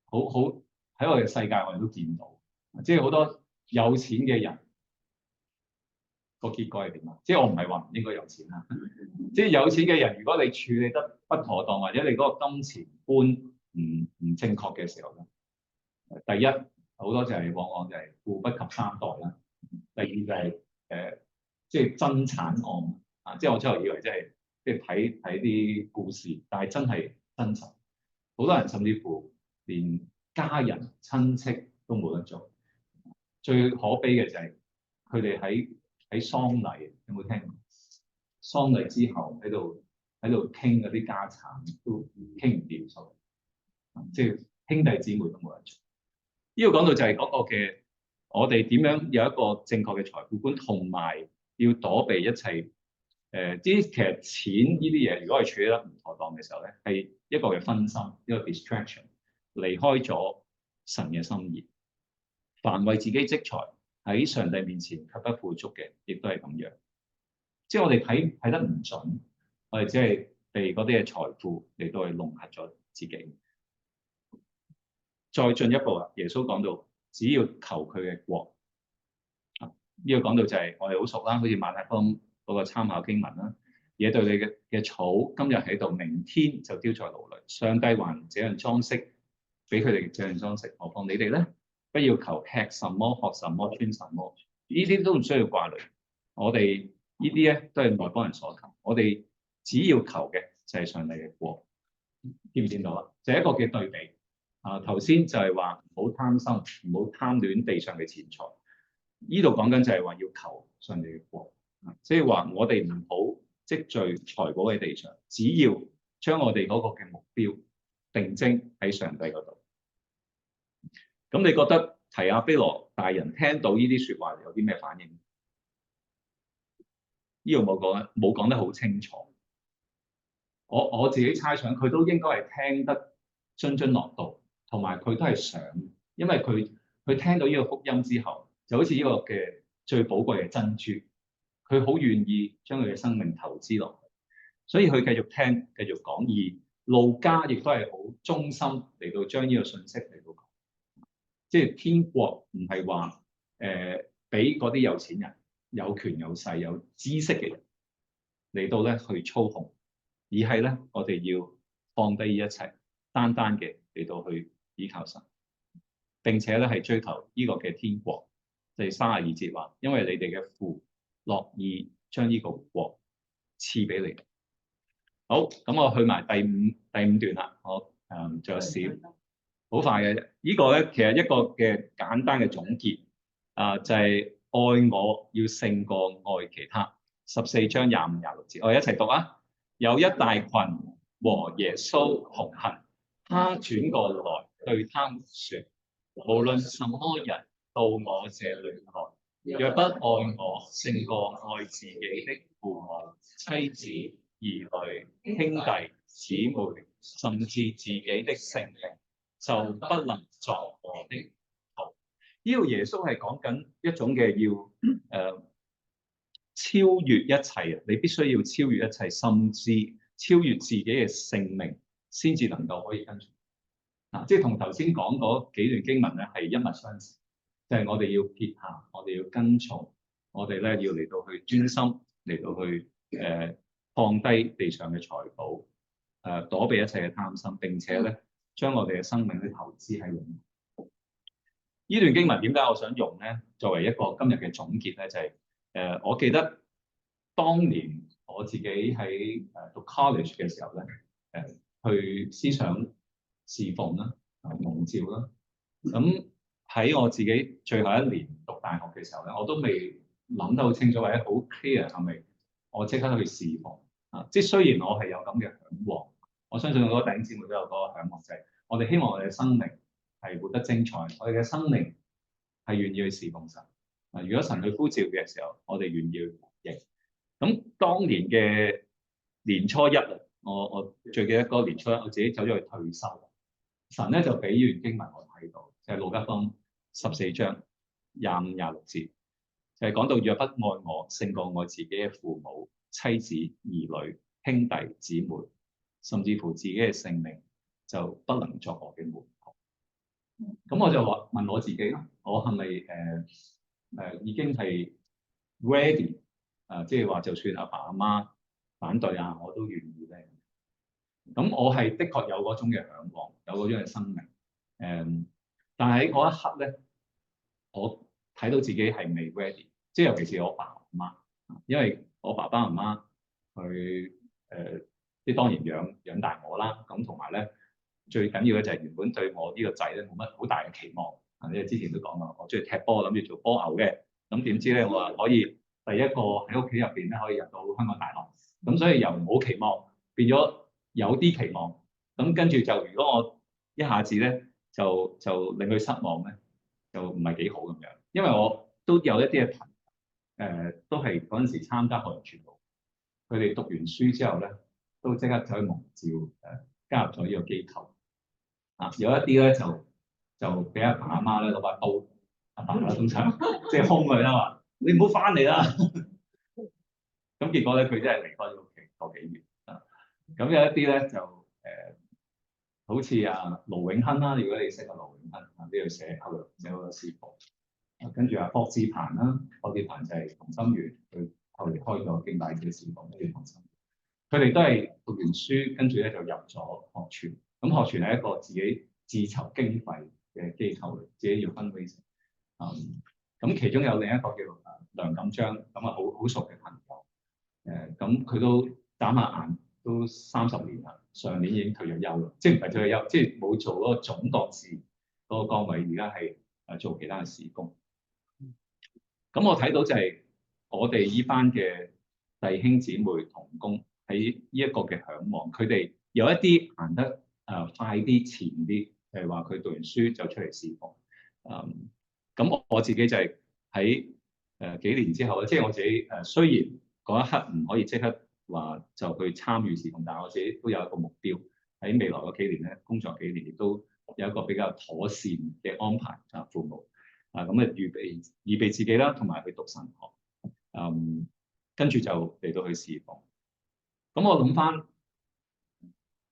好喺我哋世界，我哋都見到，即係好多有錢嘅人個結果係點啊？即係我唔係話唔應該有錢啦，即係有錢嘅人，如果你處理得不妥當，或者你嗰個金錢觀唔正確嘅時候咧，第一好多就係往往就係富不及三代啦。第二就係即係真慘案啊！即係我初頭以為即係睇啲故事，但係真係真實。好多人甚至乎連家人親戚都冇得做。最可悲嘅就係佢哋喺喪禮，有冇聽過？喪禮之後喺度傾嗰啲家產都傾唔掂數，即係兄弟姊妹都冇得做。呢個講到就係嗰個嘅，我哋點樣有一個正確嘅財富觀，同埋要躲避一切其實錢呢啲嘢，如果係處理得唔妥當嘅時候咧，係一個嘅分心，一個 distraction， 離開咗神嘅心意。凡為自己積財，喺上帝面前卻不富足嘅，亦都係咁樣。即係我哋睇得唔準，我哋只係被嗰啲嘅財富嚟到去弄瞎咗自己。再進一步啦，耶穌講到，只要求佢嘅國。呢個講到就係我哋好熟啦，好似馬太福音嗰個參考經文啦。野地裏嘅草，今日喺度，明天就丟在爐裏。上帝還這樣裝飾，俾佢哋這樣裝飾，何況你哋咧？不要求吃什麼、喝什麼、穿什麼，呢啲都唔需要掛慮。我哋呢啲咧都係外邦人所求，我哋只要求嘅就係上帝嘅國。見唔見到啊？就係一個嘅對比。頭先就係話唔好貪心，唔好貪戀地上嘅錢財。呢度講緊就係話要求上帝嘅國，即係話我哋唔好積聚財寶喺地上，只要將我哋嗰個嘅目標定睛喺上帝嗰度。咁你覺得提阿非羅大人聽到呢啲説話有啲咩反應？呢度冇講得好清楚。我自己猜想佢都應該係聽得津津樂道，同埋佢都係想，因為佢聽到呢個福音之後，就好似呢個嘅最寶貴嘅珍珠，佢好願意將佢嘅生命投資落去，所以佢繼續聽，繼續講。而路加亦都係好忠心嚟到將呢個信息嚟到講，即係天國唔係話俾嗰啲有錢人、有權有勢、有知識嘅人嚟到咧去操控，而係咧我哋要放低一切，單單嘅嚟到去依靠神，並且咧係追求呢個嘅天國。第32節話，因為你哋嘅父樂意將呢個國賜俾你。好，咁我去埋第五段啦。我仲有少好快嘅。呢個咧其實一個嘅簡單嘅總結就係愛我要勝過愛其他。14章25、26節，我哋一齊讀啊。有一大群和耶穌同行，他轉過來對他們説：無論什麼人到我這裏來，若不愛我勝過愛自己的父母、妻子、兒女、兄弟、姊妹，甚至自己的性命，就不能作我的徒。呢個耶穌係講緊一種嘅要超越一切啊！你必須要超越一切，甚至超越自己嘅性命，先至能夠可以跟隨。即係同頭先講嗰幾段經文咧係一脈相承，就係我哋要撇下，我哋要跟從，我哋咧要嚟到去專心，嚟到去放低地上嘅財寶，躲避一切嘅貪心，並且咧將我哋嘅生命咧投資喺裏面。呢段經文點解我想用咧？作為一個今日嘅總結咧，就係我記得當年我自己喺讀 college 嘅時候咧，去思想侍奉啦、蒙召啦。咁喺我自己最後一年讀大學嘅時候咧，我都未諗得好清楚，或者好 clear 係咪我即刻去侍奉啊？即係雖然我係有咁嘅嚮往，我相信好多弟兄姊妹都有嗰個嚮往，就係我哋希望我哋嘅生命係活得精彩，我哋嘅生命係願意去侍奉神。如果神去呼召嘅時候，我哋願意去回應。咁當年嘅年初一啊，我最記得嗰年初一，我自己走咗去退休。神咧就俾完經文我睇到，就係路加福音14章25、26節，就係講到若不愛我勝過愛自己嘅父母、妻子、兒女、兄弟、姊妹，甚至乎自己嘅性命，就不能作我嘅門徒。咁我就問我自己啦，我係咪已經係 ready 即係話就算阿爸阿媽反對啊，我都願意咧。咁我係的確有嗰種嘅嚮往，有嗰種嘅生命。但係喺嗰一刻咧，我睇到自己係未 ready，即係尤其是我爸阿媽，因為我爸爸媽媽佢即係當然養大我啦。咁同埋咧，最緊要嘅就係原本對我呢個仔咧冇乜好大嘅期望。因為之前都講過，我中意踢波，諗住做波牛嘅。咁點知咧，我話可以第一個喺屋企入邊咧可以入到香港大學。咁所以由冇期望變咗有啲期望。咁跟住就如果我一下子咧就令佢失望咧，就唔係幾好咁樣。因為我都有一啲嘅朋友都係嗰陣時參加學人傳道，佢哋讀完書之後咧都即刻走去蒙召加入咗呢個機構。有一啲咧就俾阿爸阿媽咧攞把刀，阿爸啦通常即係兇佢啦，話你唔好翻嚟啦。咁結果咧佢真係離開咗屋企個幾月。咁有一啲咧就好似盧永亨啦，如果你識阿盧永亨，呢度寫好多師傅。跟住霍志鵬啦，霍志鵬就係同心圓，佢後嚟開咗敬大嘅師傅，跟住同心。佢哋都係讀完書，跟住咧就入咗學傳。咁學傳係一個自己自籌經費嘅機構嚟，自己要分 fundraising。咁其中有另一個叫梁錦章，咁好熟嘅朋友。咁佢都眨下眼都30年啦，上年已經退咗休啦，即係唔係退咗休，即係冇做嗰個總幹事嗰個崗位，而家係做其他嘅事工。咁我睇到就係我哋依班嘅弟兄姊妹同工喺呢一個嘅嚮望，佢哋有一啲行得快啲、前啲，係話佢讀完書就出嚟侍奉。咁我自己就係喺幾年之後咧，即係我自己雖然嗰一刻唔可以即刻話就去參與侍奉，但係我自己都有一個目標，喺未來嗰幾年咧，工作幾年亦都有一個比較妥善嘅安排父母咁預備自己啦，同埋去讀神學。跟住就嚟到去侍奉。咁我諗翻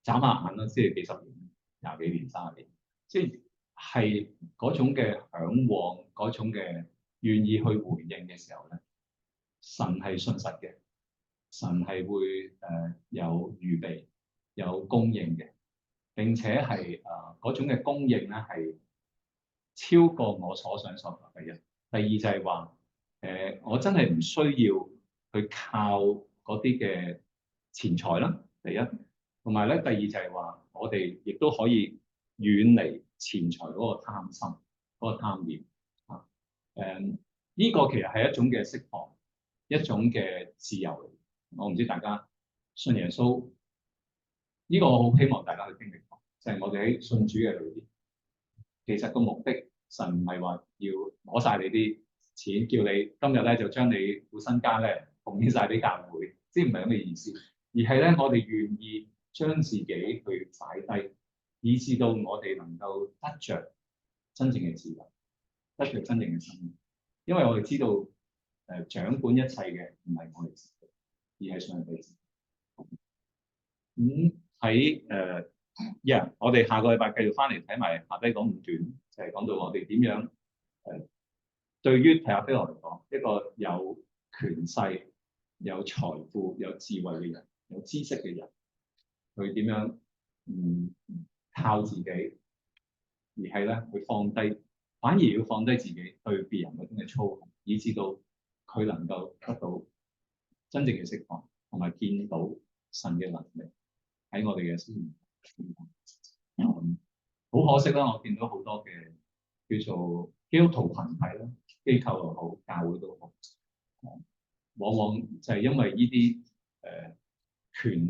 眨下眼啦，即係幾十年、20幾年、30年，即係嗰種嘅嚮往，嗰種嘅願意去回應嘅時候咧，神係信實嘅，神係會有預備、有供應嘅，並且係嗰種嘅供應咧係超過我所想所求。第一，第二就係話我真係唔需要去靠嗰啲嘅錢財啦。第一，同埋咧第二就係話我哋亦都可以遠離錢財嗰個貪心、嗰個貪念呢個其實係一種嘅釋放，一種嘅自由嚟。我唔知大家信耶穌呢個，我好希望大家去經歷過，就係我哋喺信主嘅裏邊，其實個目的神唔係話要攞晒你啲錢，叫你今日咧就將你副身家咧奉獻晒俾教會，即係唔係咁嘅意思，而係咧我哋願意將自己去擺低，以至到我哋能夠得着真正嘅自由，得着真正嘅生命。因為我哋知道掌管一切嘅唔係我哋自己，而係上帝自己。喺我哋下個禮拜繼續翻嚟睇埋下低嗰5段，就係講到我哋點樣對於提阿非羅嚟講，一個有權勢、有財富、有智慧嘅人，有知識嘅人，佢點樣靠自己，而係咧會放低，反而要放低自己對別人嗰種嘅操控，以至到佢能夠得到真正嘅釋放，同埋見到神嘅能力喺我哋嘅生命。好可惜啦，我見到好多嘅叫做基督徒群體啦，機構又好，教會都好，往往就係因為呢啲權力、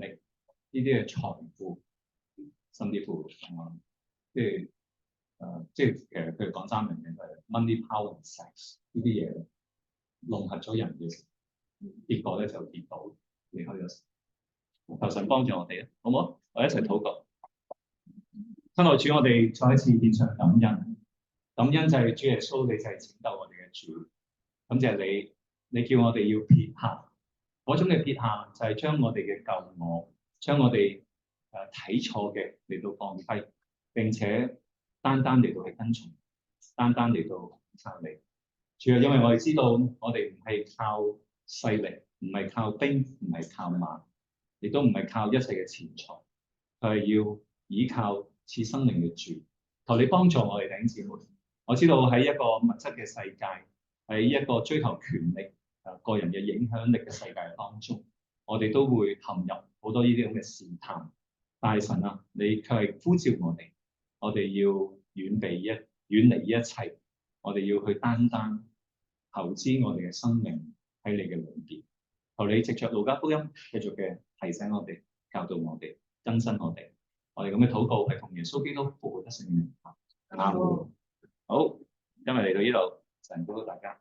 呢啲嘅財富，甚至乎即係其實佢哋講3樣嘢都係 money、power 和 sex 呢啲嘢弄合咗人嘅，結果咧就跌倒離開咗。求神幫助我哋啊，好唔好？我哋一齊禱告。親愛主，我哋再一次獻上感恩。感恩就係主耶穌，你就係拯救我哋嘅主。感謝你，你叫我哋要撇下嗰種嘅撇下，就係將我哋嘅舊我，將我哋睇錯嘅嚟到放低，並且單單嚟到去跟從，單單嚟到靠你。主要因為我哋知道，我哋唔係靠勢力，唔係靠兵，唔係靠馬，亦都唔係靠一切嘅錢財，佢係要依靠賜生命嘅主。求你幫助我哋弟兄姊妹。我知道喺一個物質嘅世界，喺一個追求權力、個人嘅影響力嘅世界當中，我哋都會陷入好多呢啲咁嘅試探。但係神啊，你卻係呼召我哋要遠離一切，我哋要去單單投資我哋嘅生命喺你嘅裏邊。求你藉着路加福音繼續嘅提醒我哋、教導我哋、更新我哋。我哋咁嘅禱告係奉耶穌基督復活得勝嘅名。阿門。好，今日嚟到呢度，神祝福大家。